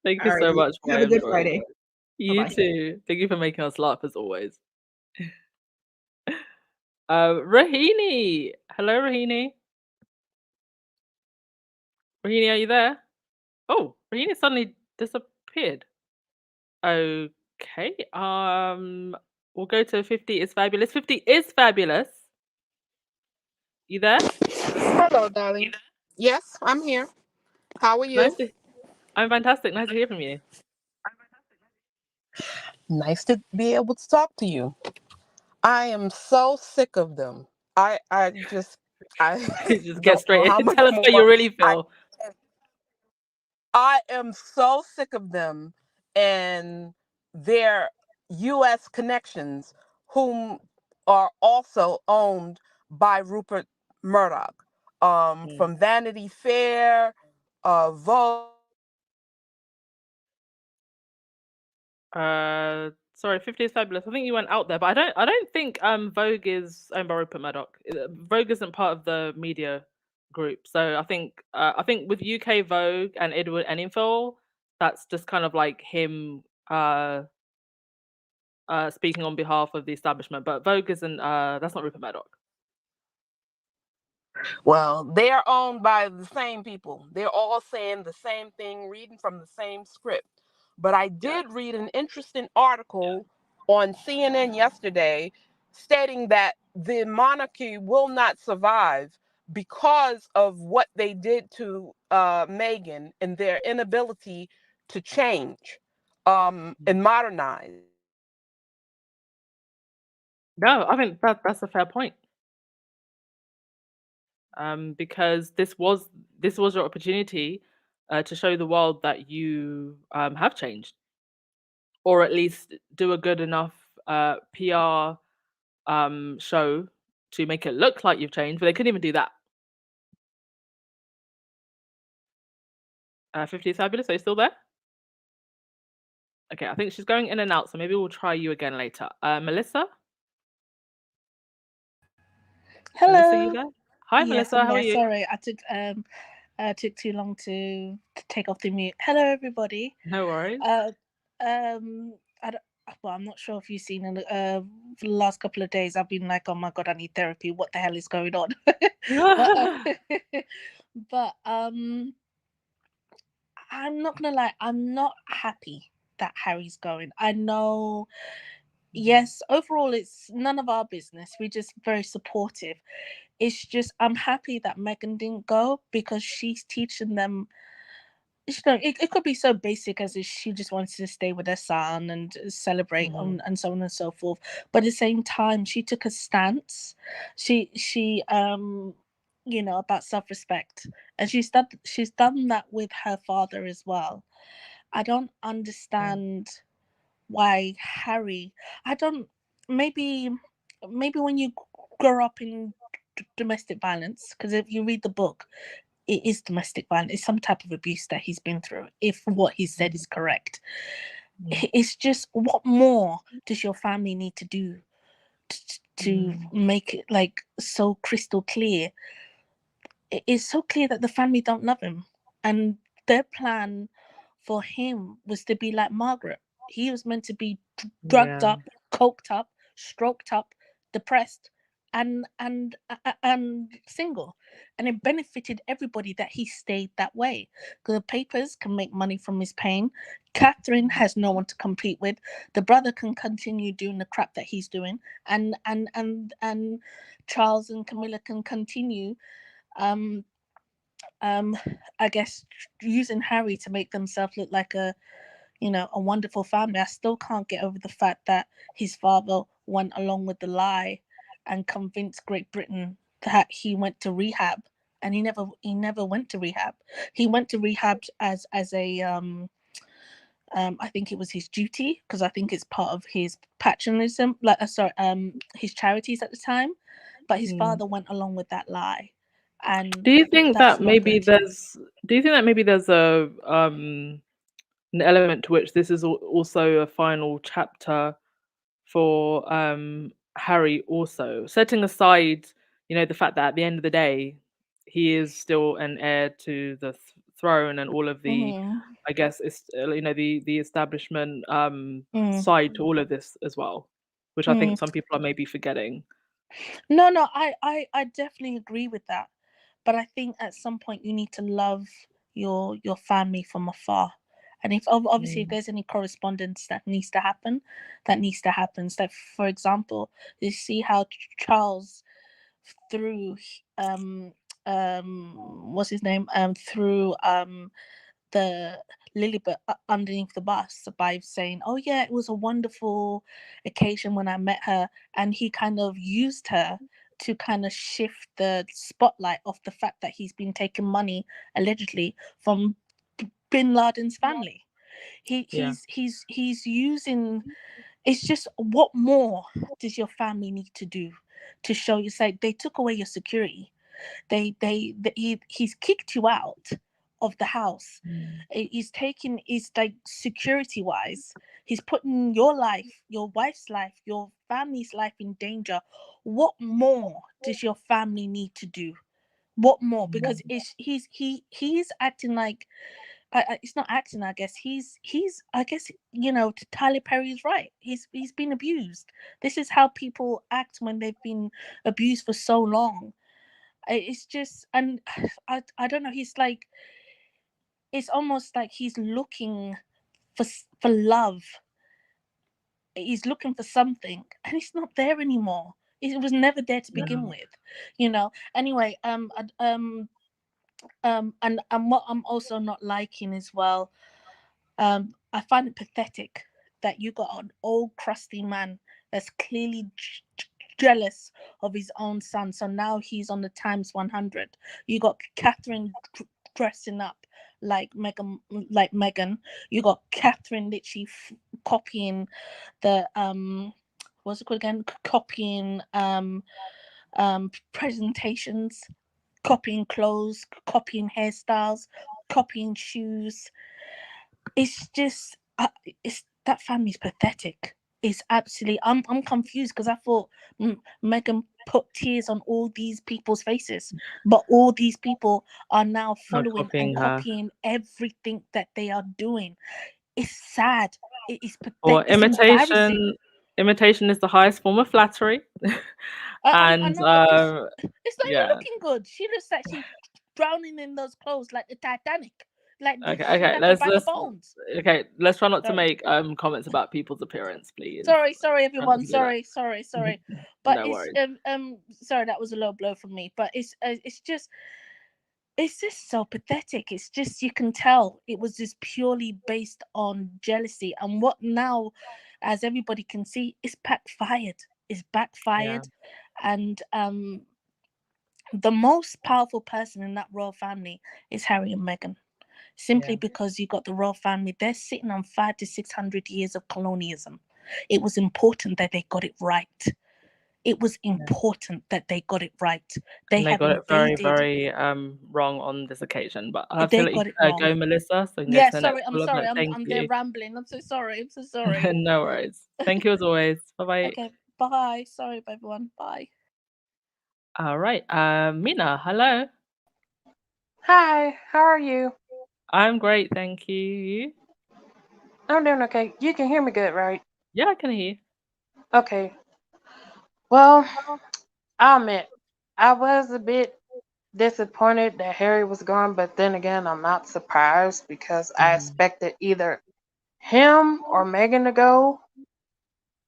Thank you All right, so much for have my a good info. Friday. Bye You bye. too. Thank you for making us laugh as always. Rahini. Hello, Rahini. Rahini, are you there? Oh, Rahini suddenly disappeared. Okay. We'll go to 50 is fabulous. 50 is fabulous. You there? Hello, darling. Yes, I'm here. How are Nice you? to I'm fantastic. Nice to hear from you. Nice to be able to talk to you. I am so sick of them. I just I Just get don't know straight how in. much Tell us how more you really I feel. I am so sick of them and their US connections whom are also owned by Rupert Murdoch. Mm. From Vanity Fair, Vogue. Sorry, 50 is fabulous. I think you went out there, but I don't think Vogue is owned by Rupert Murdoch. Vogue isn't part of the media group. So I think with UK Vogue and Edward Enninful, that's just kind of like him speaking on behalf of the establishment. But Vogue isn't that's not Rupert Murdoch. Well, they're owned by the same people. They're all saying the same thing, reading from the same script. But I Yeah. did read an interesting article on CNN yesterday stating that the monarchy will not survive because of what they did to Meghan and their inability to change and modernize. No, I think that's a fair point. Because this was your opportunity to show the world that you have changed, or at least do a good enough PR show to make it look like you've changed. But they couldn't even do that. 50 is fabulous. Are you still there? Okay, I think she's going in and out, so maybe we'll try you again later. Melissa? Hello. Melissa, you there? Hi, Yes, Melissa. I'm How are there. you? Sorry, I took too long to take off the mute. Hello, everybody. No worries. I don't, well, I'm not sure if you've seen in for the last couple of days. I've been like, oh my god, I need therapy. What the hell is going on? but I'm not gonna lie. I'm not happy that Harry's going. I know. Yes, overall, it's none of our business. We're just very supportive. It's just I'm happy that Meghan didn't go because she's teaching them. You know, it could be so basic as if she just wants to stay with her son and celebrate and so on and so forth. But at the same time, she took a stance. She you know, about self-respect, and she's done that with her father as well. I don't understand why Harry. I don't. Maybe when you grow up in domestic violence, because if you read the book, it is domestic violence. It's some type of abuse that he's been through, if what he said is correct. It's just, what more does your family need to do to make it like so crystal clear? It is so clear that the family don't love him, and their plan for him was to be like Margaret. He was meant to be drugged up, coked up, stroked up, depressed, and single. And it benefited everybody that he stayed that way, because the papers can make money from his pain. Catherine has no one to compete with. The brother can continue doing the crap that he's doing, and Charles and Camilla can continue I guess using Harry to make themselves look like a wonderful family. I still can't get over the fact that his father went along with the lie and convinced Great Britain that he went to rehab, and he never went to rehab. He went to rehab as a I think it was his duty, because I think it's part of his patronism, his charities at the time. But his father went along with that lie, and Do you think that's that not maybe good. there's a an element to which this is also a final chapter for Harry, also setting aside, the fact that at the end of the day he is still an heir to the throne and all of the, Mhm. I guess, it's the establishment Mm. side to all of this as well, which I think some people are maybe forgetting. No, I definitely agree with that. But I think at some point you need to love your family from afar. And if obviously if there's any correspondence that needs to happen, that needs to happen. So for example, you see how Charles through what's his name? Through the Lilibet underneath the bus by saying, oh yeah, it was a wonderful occasion when I met her, and he kind of used her to kind of shift the spotlight off the fact that he's been taking money allegedly from bin Laden's family. He's using. It's just, what more does your family need to do to show you? Say they took away your security, he's kicked you out of the house. He's like, security wise, he's putting your life, your wife's life, your family's life in danger. What more does your family need to do? What more? Because he's acting like, it's not acting, I guess he's I guess, Tyler Perry's right. He's been abused. This is how people act when they've been abused for so long. It's just, and I don't know, he's like, it's almost like he's looking for love. He's looking for something, and it's not there anymore. It was never there to begin with, anyway. And what I'm also not liking as well, I find it pathetic that you got an old crusty man that's clearly jealous of his own son. So now he's on the Times 100. You got Catherine dressing up like Meghan. You got Catherine literally copying the what's it called again? Copying presentations, copying clothes, copying hairstyles, copying shoes. It's just it's that family's pathetic. It's absolutely I'm confused because I thought Meghan put tears on all these people's faces, but all these people are now following copying and her. copying everything that they are doing. It's sad. It's Or pathetic. It's embarrassing. imitation is the highest form of flattery. I And know, but it's not even yeah. looking good. She looks like she's drowning in those clothes like the Titanic. Like Okay, she's okay, like a bag of bones. let's try not to Sorry. make comments about people's appearance, please. Sorry, Try not everyone. to do that. Sorry. But No it's worries. sorry, that was a low blow from me. But it's just so pathetic. It's just you can tell it was just purely based on jealousy, and what now, as everybody can see, is backfired. It's backfired, and the most powerful person in that royal family is Harry and Meghan. Simply because you got the royal family, they're sitting on 500 to 600 years of colonialism. It was important that they got it right. It was important that they got it right. They And they have got it very, invaded. very wrong on this occasion. But I have They to let you got it wrong. go, Melissa, so we can go Yeah, to the next sorry. I'm caller, sorry. but thank I'm there you. rambling. I'm so sorry. No worries. Thank you as always. Bye-bye. Okay, bye. Sorry, everyone. Bye. All right. Mina, hello. Hi, how are you? I'm great, thank you. You? I'm doing okay. You can hear me good, right? Yeah, I can hear you. Okay. Well, I'll admit, I was a bit disappointed that Harry was gone, but then again, I'm not surprised because I expected either him or Meghan to go,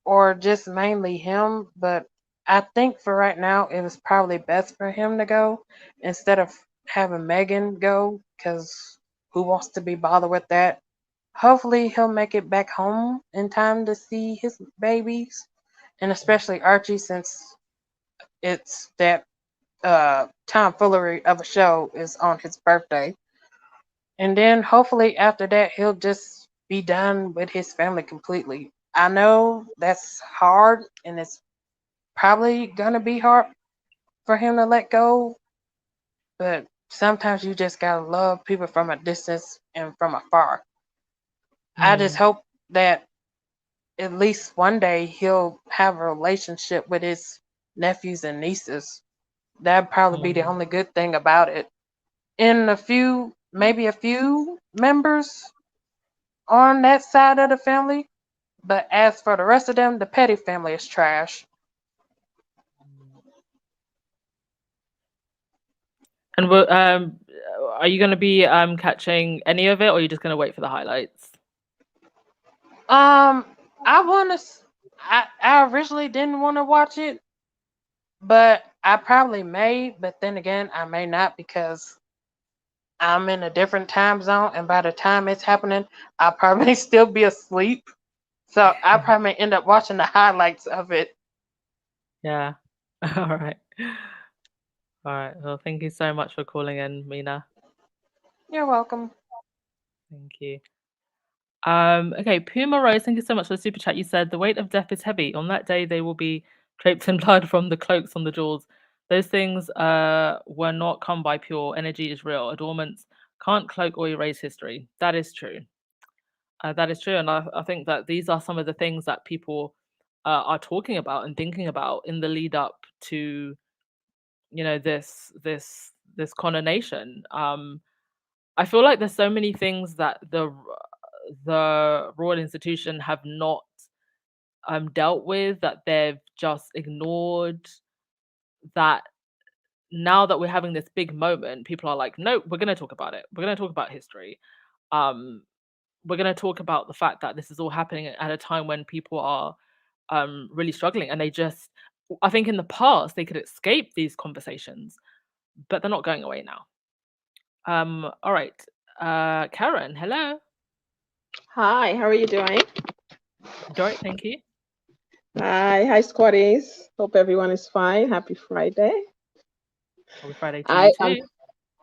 or just mainly him. But I think for right now, it was probably best for him to go instead of having Meghan go, because who wants to be bothered with that? Hopefully, he'll make it back home in time to see his babies, and especially Archie, since it's that tomfoolery of a show is on his birthday. And then hopefully after that, he'll just be done with his family completely. I know that's hard, and it's probably gonna be hard for him to let go, but sometimes you just gotta love people from a distance and from afar. I just hope that at least one day he'll have a relationship with his nephews and nieces. That'd probably be the only good thing about it. And maybe a few members on that side of the family. But as for the rest of them, the Petty family is trash. And are you going to be catching any of it, or are you just going to wait for the highlights? I originally didn't want to watch it, but I probably may. But then again, I may not because I'm in a different time zone, and by the time it's happening, I'll probably still be asleep. So I probably end up watching the highlights of it. Yeah. All right. All right. Well, thank you so much for calling in, Mina. You're welcome. Thank you. Okay, Puma Rose, thank you so much for the super chat. You said the weight of death is heavy. On that day, they will be draped in blood from the cloaks on the jewels. Those things were not come by pure. Energy is real. Adornments can't cloak or erase history. That is true. That is true. And I think that these are some of the things that people are talking about and thinking about in the lead up to, this coronation. I feel like there's so many things that the royal institution have not dealt with, that they've just ignored, that now that we're having this big moment, people are like, no, we're going to talk about it. We're going to talk about history. We're going to talk about the fact that this is all happening at a time when people are really struggling, and I think in the past they could escape these conversations, but they're not going away now. All right. Karen, hello. Hi, how are you doing? Great, thank you. Hi, squaddies. Hope everyone is fine. Happy Friday. Happy Friday to you too.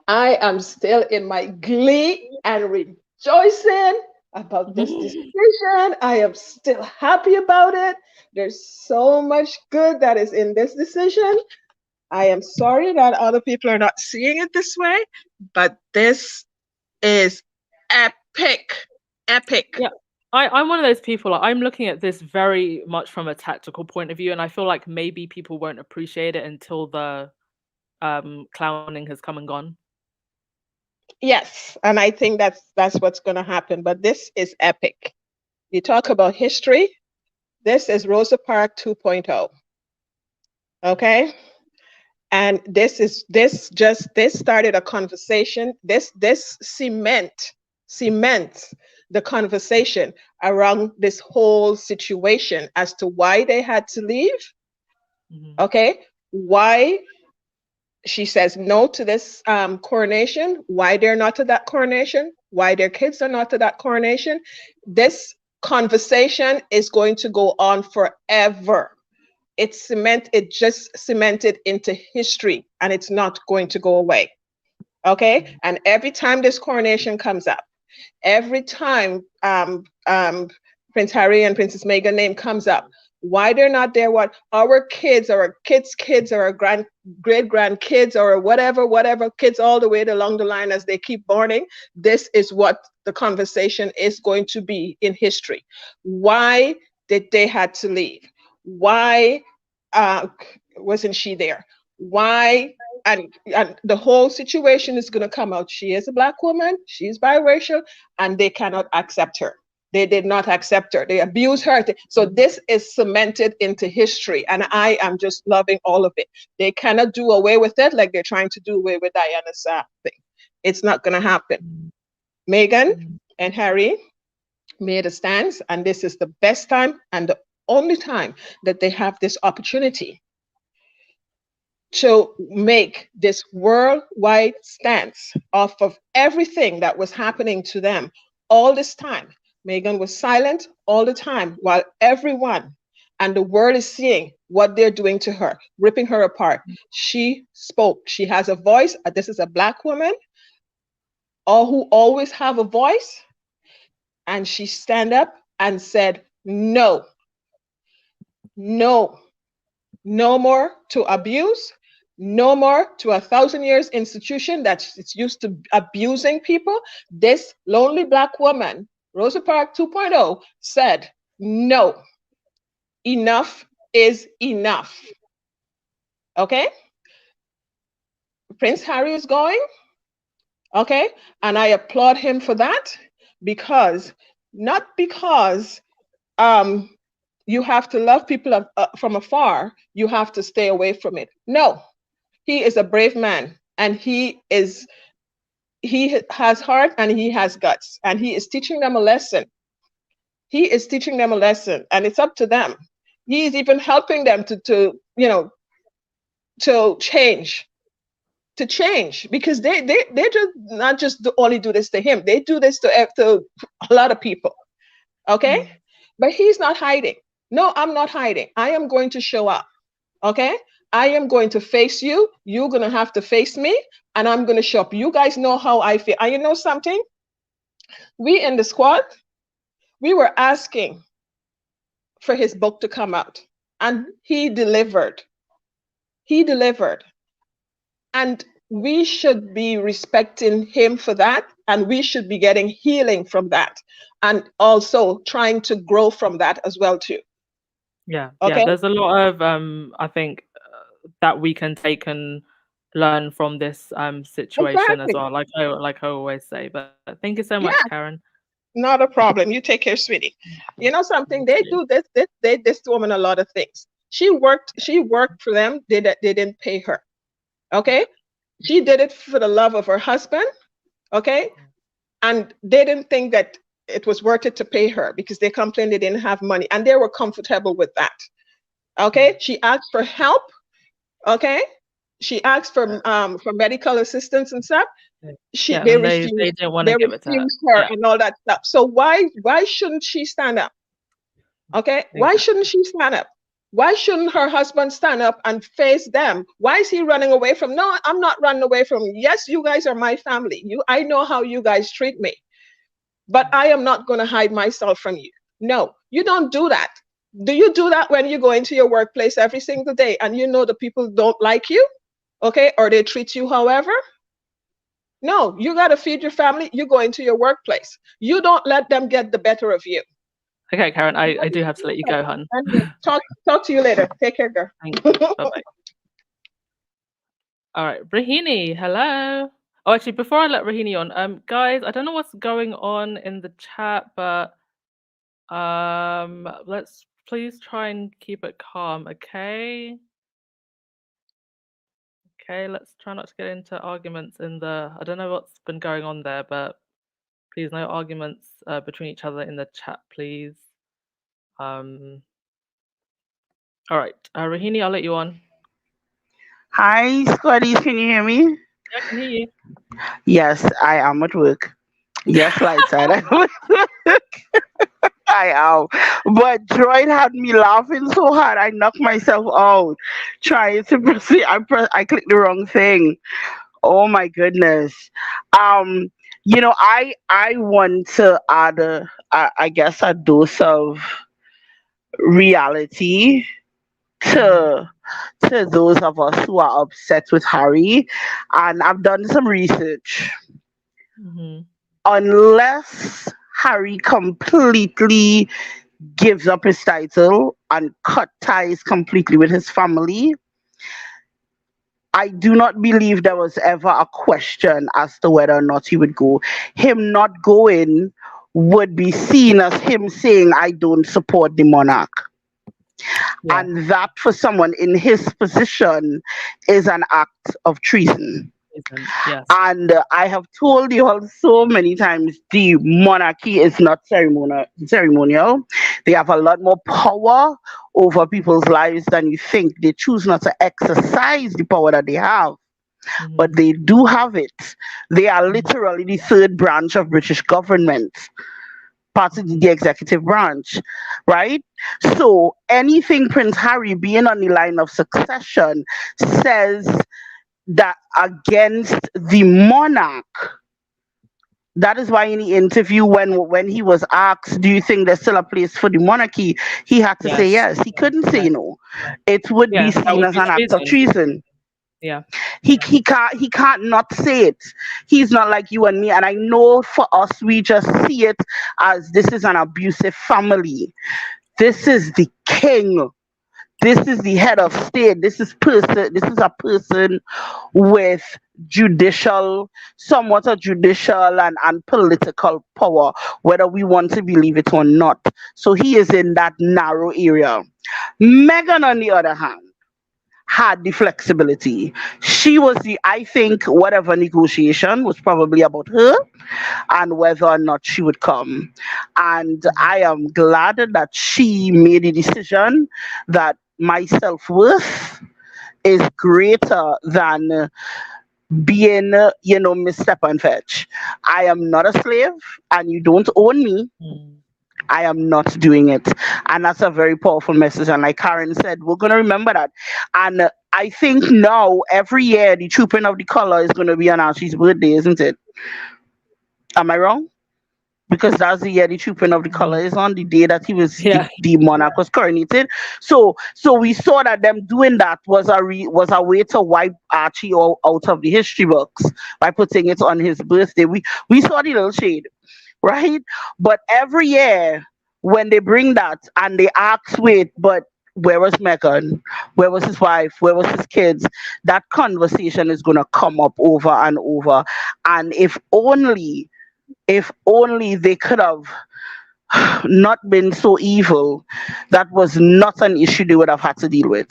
I am still in my glee and rejoicing about this decision. I am still happy about it. There's so much good that is in this decision. I am sorry that other people are not seeing it this way, but this is epic. Epic. Yeah, I'm one of those people. I'm looking at this very much from a tactical point of view, and I feel like maybe people won't appreciate it until the clowning has come and gone. Yes, and I think that's what's going to happen. But this is epic. You talk about history. This is Rosa Parks 2.0. Okay, and this started a conversation. This cements the conversation around this whole situation as to why they had to leave. Okay, why she says no to this coronation, why they're not to that coronation, why their kids are not to that coronation. This conversation is going to go on forever. It just cemented into history, and it's not going to go away. Okay, and every time this coronation comes up, every time Prince Harry and Princess Meghan name comes up, why they're not there, what our kids or our kids or our great grandkids or whatever kids all the way along the line as they keep borning, this is what the conversation is going to be in history. Why did they had to leave? Why wasn't she there? Why? And the whole situation is going to come out. She is a Black woman, she's biracial, and they cannot accept her. They did not accept her. They abused her. So this is cemented into history, and I am just loving all of it. They cannot do away with it like they're trying to do away with Diana's thing. It's not going to happen. Meghan and Harry made a stance, and this is the best time and the only time that they have this opportunity to make this worldwide stance off of everything that was happening to them all this time. Meghan was silent all the time while everyone and the world is seeing what they're doing to her, ripping her apart. She spoke. She has a voice. This is a Black woman, all who always have a voice. And she stand up and said, no, no, no more to abuse. No more to 1,000 years institution that's used to abusing people. This lonely Black woman, Rosa Parks 2.0, said, no, enough is enough. Okay? Prince Harry is going. Okay? And I applaud him for that not because you have to love people from afar, you have to stay away from it. No. He is a brave man, and he has heart and he has guts, and he is teaching them a lesson. He is teaching them a lesson, and it's up to them. He is even helping them to change, because they just not just only do this to him. They do this to a lot of people. Okay, but he's not hiding. No, I'm not hiding. I am going to show up. Okay. I am going to face you. You're going to have to face me, and I'm going to show up. You guys know how I feel. And you know something? We in the squad, we were asking for his book to come out, and he delivered. He delivered. And we should be respecting him for that, and we should be getting healing from that, and also trying to grow from that as well too. Yeah, okay? Yeah. There's a lot of that we can take and learn from this situation as well. Like I always say. But thank you so much, Karen. Not a problem. You take care, sweetie. You know something? They do this woman a lot of things. She worked for them. They didn't pay her. Okay, she did it for the love of her husband. Okay, and they didn't think that it was worth it to pay her because they complained they didn't have money, and they were comfortable with that. Okay, she asked for help. Okay, she asked for medical assistance and stuff. They refused. They didn't want to give it to her and all that stuff. So why shouldn't she stand up? Okay, why shouldn't she stand up? Why shouldn't her husband stand up and face them? Why is he running away from? No, I'm not running away from. Yes, you guys are my family. I know how you guys treat me, but I am not going to hide myself from you. No, you don't do that. Do you do that when you go into your workplace every single day and you know the people don't like you, okay, or they treat you however? No, you got to feed your family. You go into your workplace. You don't let them get the better of you. Okay, Karen, I do have to let you go, hun. Talk to you later. Take care, girl. Thank you. Bye-bye. All right, Rahini, hello. Oh, actually, before I let Rahini on, guys, I don't know what's going on in the chat, but let's please try and keep it calm, okay? Okay, let's try not to get into arguments in the. I don't know what's been going on there, but please, no arguments between each other in the chat, please. All right, Rahini, I'll let you on. Hi, Squaddies, can you hear me? Yeah, I can hear you. Yes, I am at work. Yes, light side. I am. But Droid had me laughing so hard, I knocked myself out trying to proceed. I clicked the wrong thing. Oh my goodness. I want to add, I guess, a dose of reality to those of us who are upset with Harry, and I've done some research. Unless Harry completely gives up his title and cut ties completely with his family, I do not believe there was ever a question as to whether or not he would go. Him not going would be seen as him saying, I don't support the monarch. Yeah. And that for someone in his position is an act of treason. Yes. And I have told you all so many times, the monarchy is not ceremonial. They have a lot more power over people's lives than you think. They choose not to exercise the power that they have. But they do have it. They are literally the third branch of British government, part of the executive branch, right? So anything Prince Harry being on the line of succession says that against the monarch. That is why in the interview, when he was asked, do you think there's still a place for the monarchy, he had to say yes. He couldn't say no. It would be seen as an act of treason. Yeah. He can't not say it. He's not like you and me. And I know for us, we just see it as this is an abusive family. This is the king. This is the head of state. This is a person with somewhat a judicial and political power, whether we want to believe it or not. So he is in that narrow area. Meghan, on the other hand, had the flexibility. She was I think whatever negotiation was probably about her and whether or not she would come. And I am glad that she made the decision that my self-worth is greater than being, Miss Step and Fetch. I am not a slave and you don't own me. I am not doing it. And that's a very powerful message. And like Karen said, we're going to remember that. And I think now, every year, the trooping of the color is going to be on Archie's birthday, isn't it? Am I wrong? Because that's the year the trooping of the color is on, the day that he was the monarch was coronated. So we saw that them doing that was a way to wipe Archie out of the history books by putting it on his birthday. We saw the little shade. Right? But every year when they bring that and they ask, wait, but where was Meghan? Where was his wife? Where was his kids? That conversation is going to come up over and over. And if only they could have not been so evil, that was not an issue they would have had to deal with.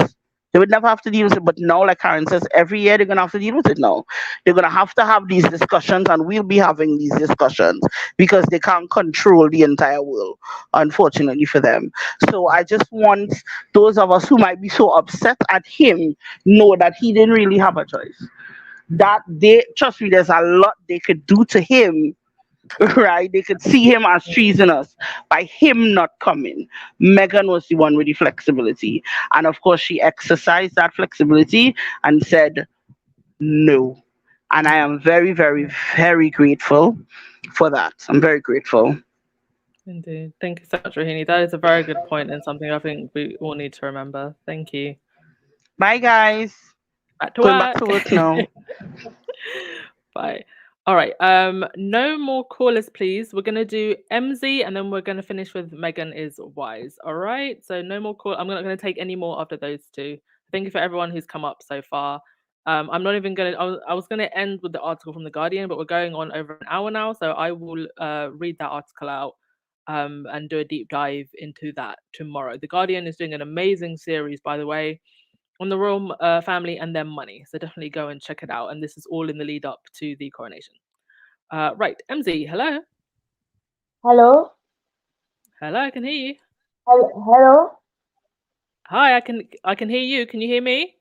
They would never have to deal with it. But now, like Karen says, every year they're going to have to deal with it now. They're going to have these discussions, and we'll be having these discussions because they can't control the entire world, unfortunately for them. So I just want those of us who might be so upset at him know that he didn't really have a choice. That trust me, there's a lot they could do to him right? They could see him as treasonous by him not coming. Megan was the one with the flexibility. And of course, she exercised that flexibility and said no. And I am very, very, very grateful for that. I'm very grateful. Indeed. Thank you so much, Rohini. That is a very good point and something I think we all need to remember. Thank you. Bye, guys. Back to Going back to work. work now. Bye. All right. No more callers, please. We're gonna do MZ and then we're gonna finish with Megan is wise. All right. So no more call. I'm not gonna take any more after those two. Thank you for everyone who's come up so far. I'm not even gonna. I was gonna end with the article from the Guardian, but we're going on over an hour now, so I will read that article out and do a deep dive into that tomorrow. The Guardian is doing an amazing series, by the way, on the royal family and their money. So definitely go and check it out. And this is all in the lead up to the coronation. Right, MZ, hello. Hello? Hello, I can hear you. Hello? Hi, I can hear you. Can you hear me?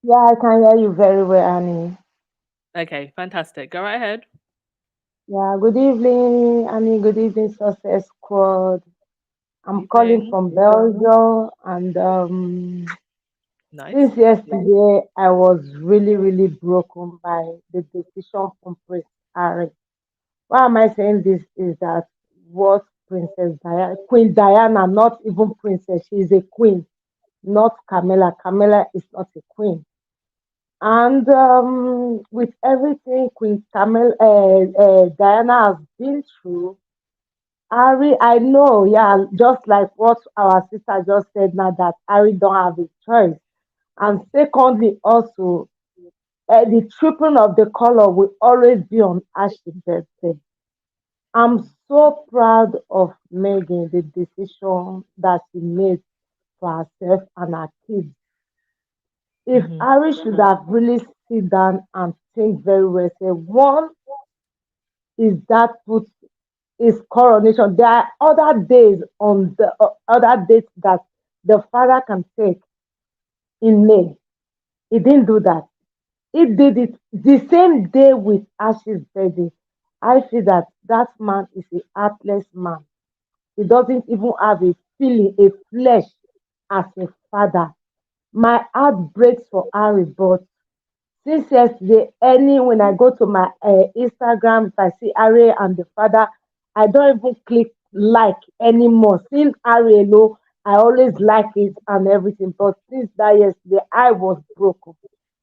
Yeah, I can hear you very well, Annie. Okay, fantastic. Go right ahead. Yeah, good evening, Annie. Good evening, Success Squad. I'm calling from Belgium, and nice. Since yesterday, I was really, really broken by the decision from Prince Harry. Why am I saying this? Is that what Princess Diana, Queen Diana, not even princess, she is a queen, not Camilla. Camilla is not a queen. And with everything Queen Diana has been through, Harry, I know, yeah, just like what our sister just said now, that Harry don't have a choice. And secondly, also, the tripping of the color will always be on Ashley's birthday. I'm so proud of Megan, the decision that she made for herself and her kids. If Harry should have really sit down and think very well, say, one is that put his coronation. There are other days on the other dates that the father can take in May. He didn't do that. He did it the same day with Ash's birthday. I feel that that man is a heartless man. He doesn't even have a feeling, a flesh as a father. My heart breaks for Harry, but since yesterday, any when I go to my Instagram, if I see Harry and the father, I don't even click like anymore. Seeing Harry alone, I always like it and everything. But since that yesterday, I was broken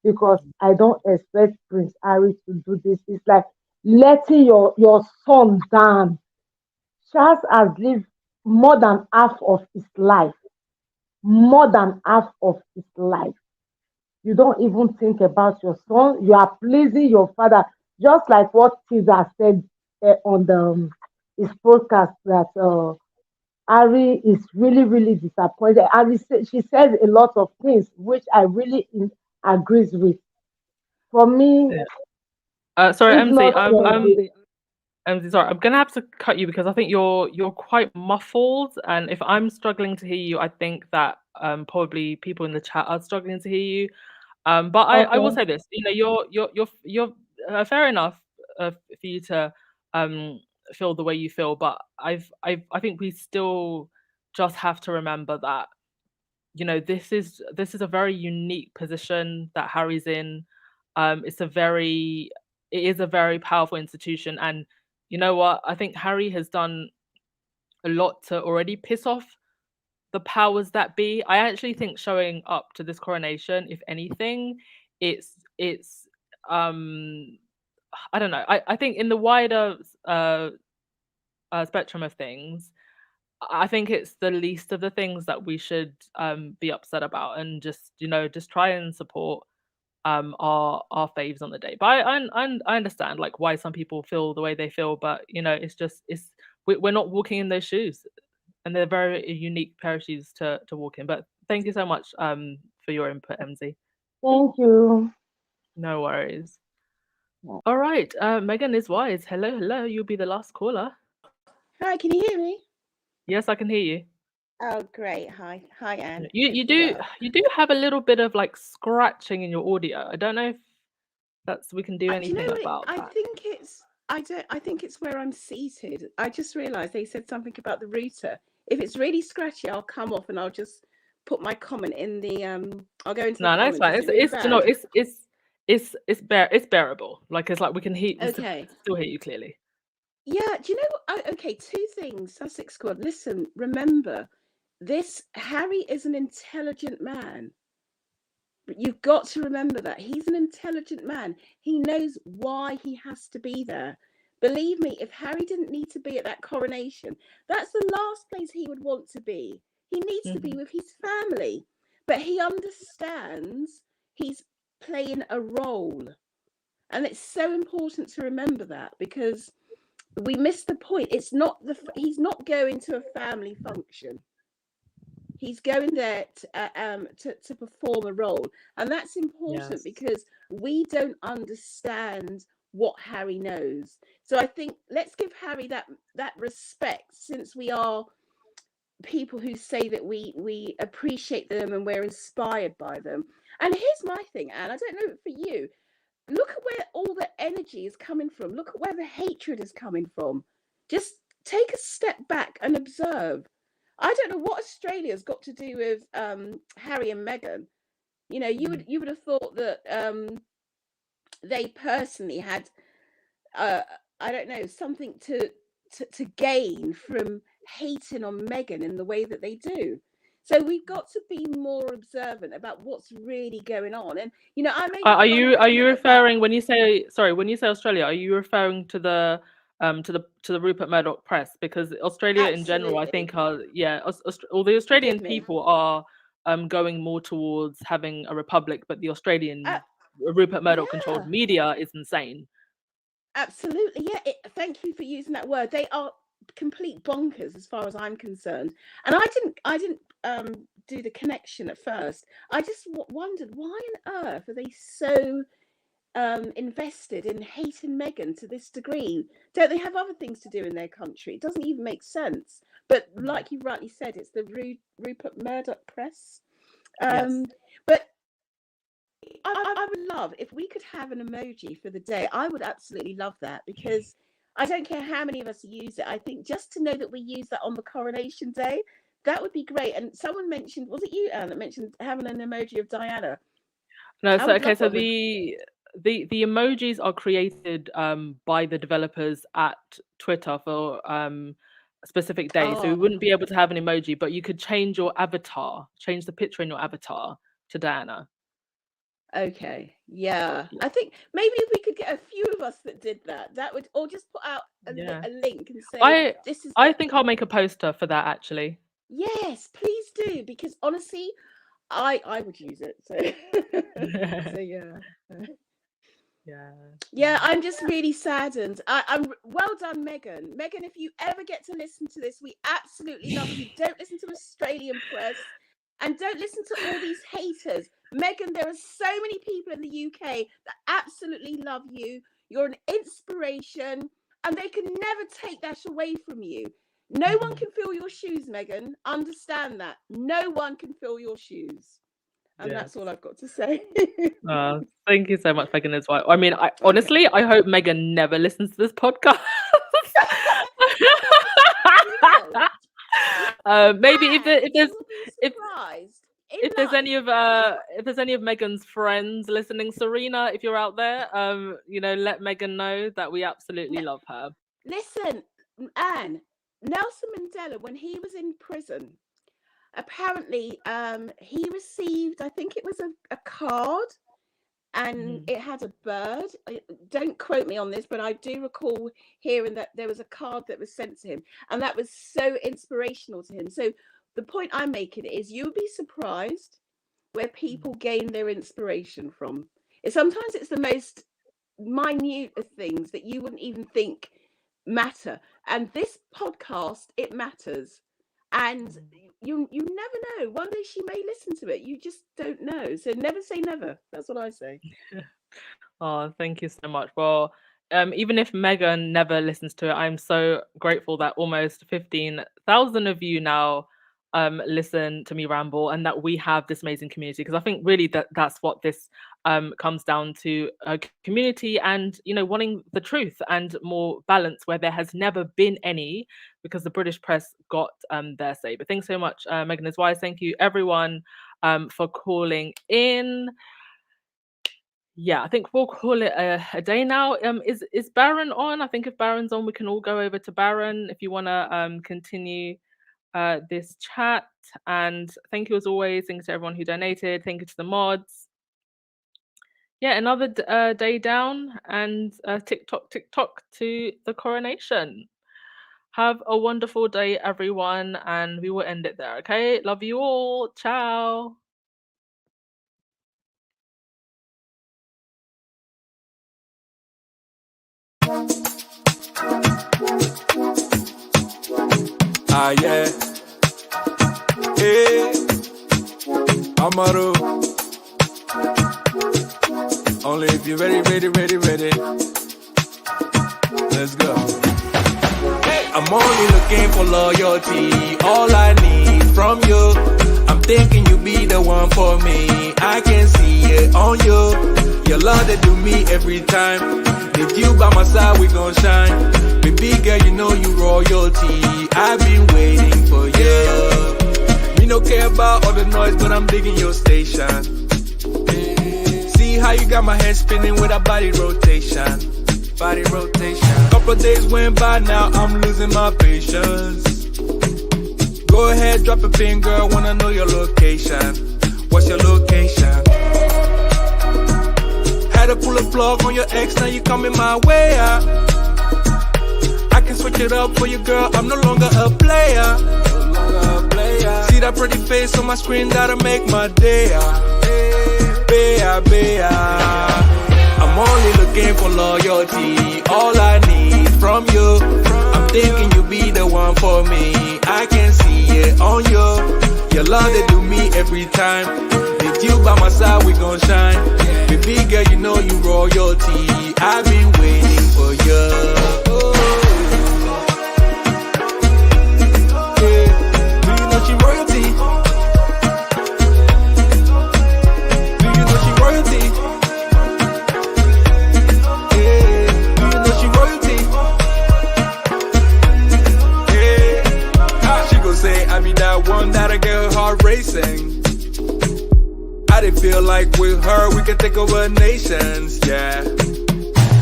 because I don't expect Prince Harry to do this. It's like letting your son down. Charles has lived more than half of his life. More than half of his life. You don't even think about your son. You are pleasing your father, just like what Caesar said on his podcast that Harry is really, really disappointed. And she said a lot of things which I really agrees with. For me, Sorry, if MC. not Sorry, I'm gonna have to cut you because I think you're quite muffled, and if I'm struggling to hear you, I think that probably people in the chat are struggling to hear you. But I will okay. say this, you know, you're fair enough for you to feel the way you feel, but I think we still just have to remember that, you know, this is a very unique position that Harry's in. It is a very powerful institution, and you know what? I think Harry has done a lot to already piss off the powers that be. I actually think showing up to this coronation, if anything, it's um I don't know. I think in the wider spectrum of things, I think it's the least of the things that we should be upset about, and just, you know, just try and support our faves on the day. But I understand like why some people feel the way they feel, but you know, we're not walking in those shoes, and they're very unique pair of shoes to walk in. But thank you so much for your input, MZ. Thank you. No worries. All right, Megan is wise. Hello, you'll be the last caller. Hi, can you hear me? Yes, I can hear you. Oh, great. Hi, Anne. You do have a little bit of like scratching in your audio. I don't know if we can do anything about I that. think it's I think it's where I'm seated. I just realised they said something about the router. If it's really scratchy, I'll come off and I'll just put my comment in the I'll go into the No, no, it's comments. fine. Is it really It's you know, bad? it's bearable. Like it's like we can Okay. still hear you clearly. Yeah, do you know what? Okay, two things, Sussex Squad. Listen, remember, this Harry is an intelligent man. You've got to remember that. He's an intelligent man. He knows why he has to be there. Believe me, if Harry didn't need to be at that coronation, that's the last place he would want to be. He needs to be with his family. But he understands he's playing a role. And it's so important to remember that, because we miss the point. It's not he's not going to a family function. He's going there to perform a role, and that's important because we don't understand what Harry knows. So I think let's give Harry that respect, since we are people who say that we appreciate them and we're inspired by them. And here's my thing, Anne. I don't know for you. Look at where all the energy is coming from. Look at where the hatred is coming from. Just take a step back and observe. I don't know what Australia's got to do with Harry and Meghan. You know, you would have thought that they personally had I don't know, something to gain from hating on Meghan in the way that they do. So we've got to be more observant about what's really going on. And you know, I made Are you referring when you say Australia? Are you referring to the Rupert Murdoch press? Because Australia in general, I think, all the Australian people are going more towards having a republic, but the Australian Rupert Murdoch controlled media is insane. Absolutely, yeah. Thank you for using that word. They are complete bonkers as far as I'm concerned. And I didn't do the connection at first. I just wondered, why on earth are they so invested in hating Meghan to this degree? Don't they have other things to do in their country? It doesn't even make sense. But like you rightly said, it's the Rupert Murdoch press. But I would love if we could have an emoji for the day. I would absolutely love that, because I don't care how many of us use it. I think just to know that we use that on the coronation day, that would be great. And someone mentioned, was it you, Anne, that mentioned having an emoji of Diana? No, so okay, so the emojis are created by the developers at Twitter for a specific day. So we wouldn't be able to have an emoji, but you could change your avatar, change the picture in your avatar to Diana. Okay, yeah. I think maybe if we could get a few of us that did that would, or just put out a link and say, this is. I think I'll make a poster for that, actually. Yes, please do, because honestly, I would use it. So, yeah. I'm just really saddened. I'm well done, Meghan. Meghan, if you ever get to listen to this, we absolutely love you. Don't listen to Australian press, and don't listen to all these haters. Meghan, there are so many people in the UK that absolutely love you. You're an inspiration, and they can never take that away from you. No one can fill your shoes, Meghan. Understand that. No one can fill your shoes. And that's all I've got to say. Thank you so much, Meghan, as well. I mean, I honestly hope Meghan never listens to this podcast. Maybe if there's any of Meghan's friends listening, Serena, if you're out there, let Meghan know that we absolutely love her. Listen, Anne, Nelson Mandela, when he was in prison, apparently he received, I think it was a card, and it had a bird. Don't quote me on this, but I do recall hearing that there was a card that was sent to him, and that was so inspirational to him. So the point I'm making is, you would be surprised where people gain their inspiration from. Sometimes it's the most minute of things that you wouldn't even think matter. And this podcast, it matters. And you never know. One day she may listen to it. You just don't know. So never say never. That's what I say. Oh, thank you so much. Well, even if Meghan never listens to it, I'm so grateful that almost 15,000 of you now listen to me ramble, and that we have this amazing community, because I think really that's what this comes down to a community and, wanting the truth and more balance where there has never been any, because the British press got their say. But thanks so much, Megan is Wise. Thank you, everyone, for calling in. Yeah, I think we'll call it a day now. Is Baron on? I think if Baron's on, we can all go over to Baron if you want to continue this chat. And thank you as always. Thanks to everyone who donated. Thank you to the mods. Yeah, another day down, and TikTok to the coronation. Have a wonderful day, everyone, and we will end it there. Okay, love you all. Ciao. Ah, yeah. Hey, Amaru. Only if you're ready. Let's go. I'm only looking for loyalty. All I need from you. I'm thinking you be the one for me. I can see it on you. Your love that do me every time. With you by my side, we gon' shine. Baby girl, you know you royalty. I've been waiting for you. Me no care about all the noise, but I'm digging your station. See how you got my head spinning with a body rotation. Couple days went by, now I'm losing my patience. Go ahead, drop a pin, girl, wanna know your location. What's your location? Had to pull a plug on your ex, now you coming my way out. I can switch it up for you, girl, I'm no longer a player. See that pretty face on my screen, that'll make my day out. Bea. I'm only looking for loyalty. All I need from you. I'm thinking you be the one for me. I can see it on you. Your love they do me every time. With you by my side, we gon' shine. Baby girl, you know you royalty. I've been waiting for you. Yeah. Do you know she royalty? Do you know she royalty? Say I be that one that'll get her heart racing. I did feel like with her we can take over nations, yeah.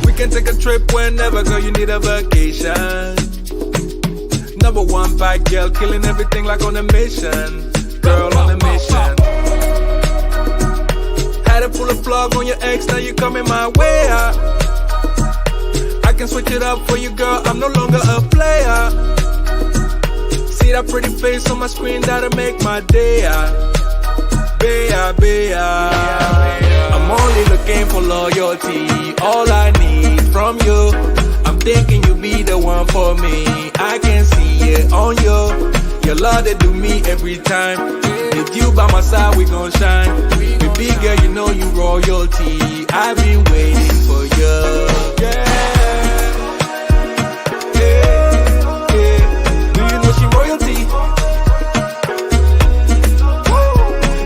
We can take a trip whenever, girl, you need a vacation. Number one bad girl, killing everything like on a mission. Girl on a mission. Had to pull a plug on your ex, now you coming my way out. I can switch it up for you, girl, I'm no longer a player. See that pretty face on my screen, that'll make my day out. Bea. I'm only looking for loyalty. All I need from you. I'm thinking you be the one for me. I can see it on you. Your love they do me every time. With you by my side, we gon' shine. Baby girl, you know you royalty. I've been waiting for you. Yeah. She royalty.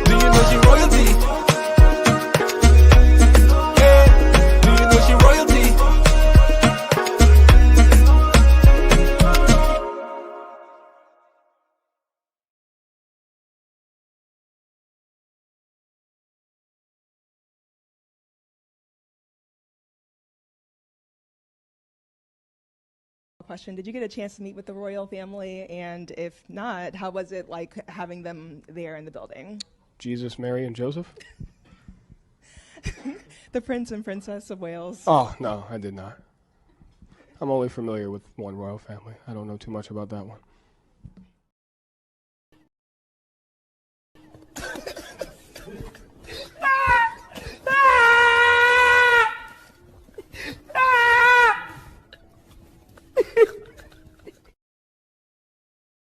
Do you know she royalty? Yeah. Do you know she royalty? Question: did you get a chance to meet with the royal family? And if not, how was it like having them there in the building? Jesus, Mary, and Joseph? The Prince and Princess of Wales. Oh, no, I did not. I'm only familiar with one royal family. I don't know too much about that one.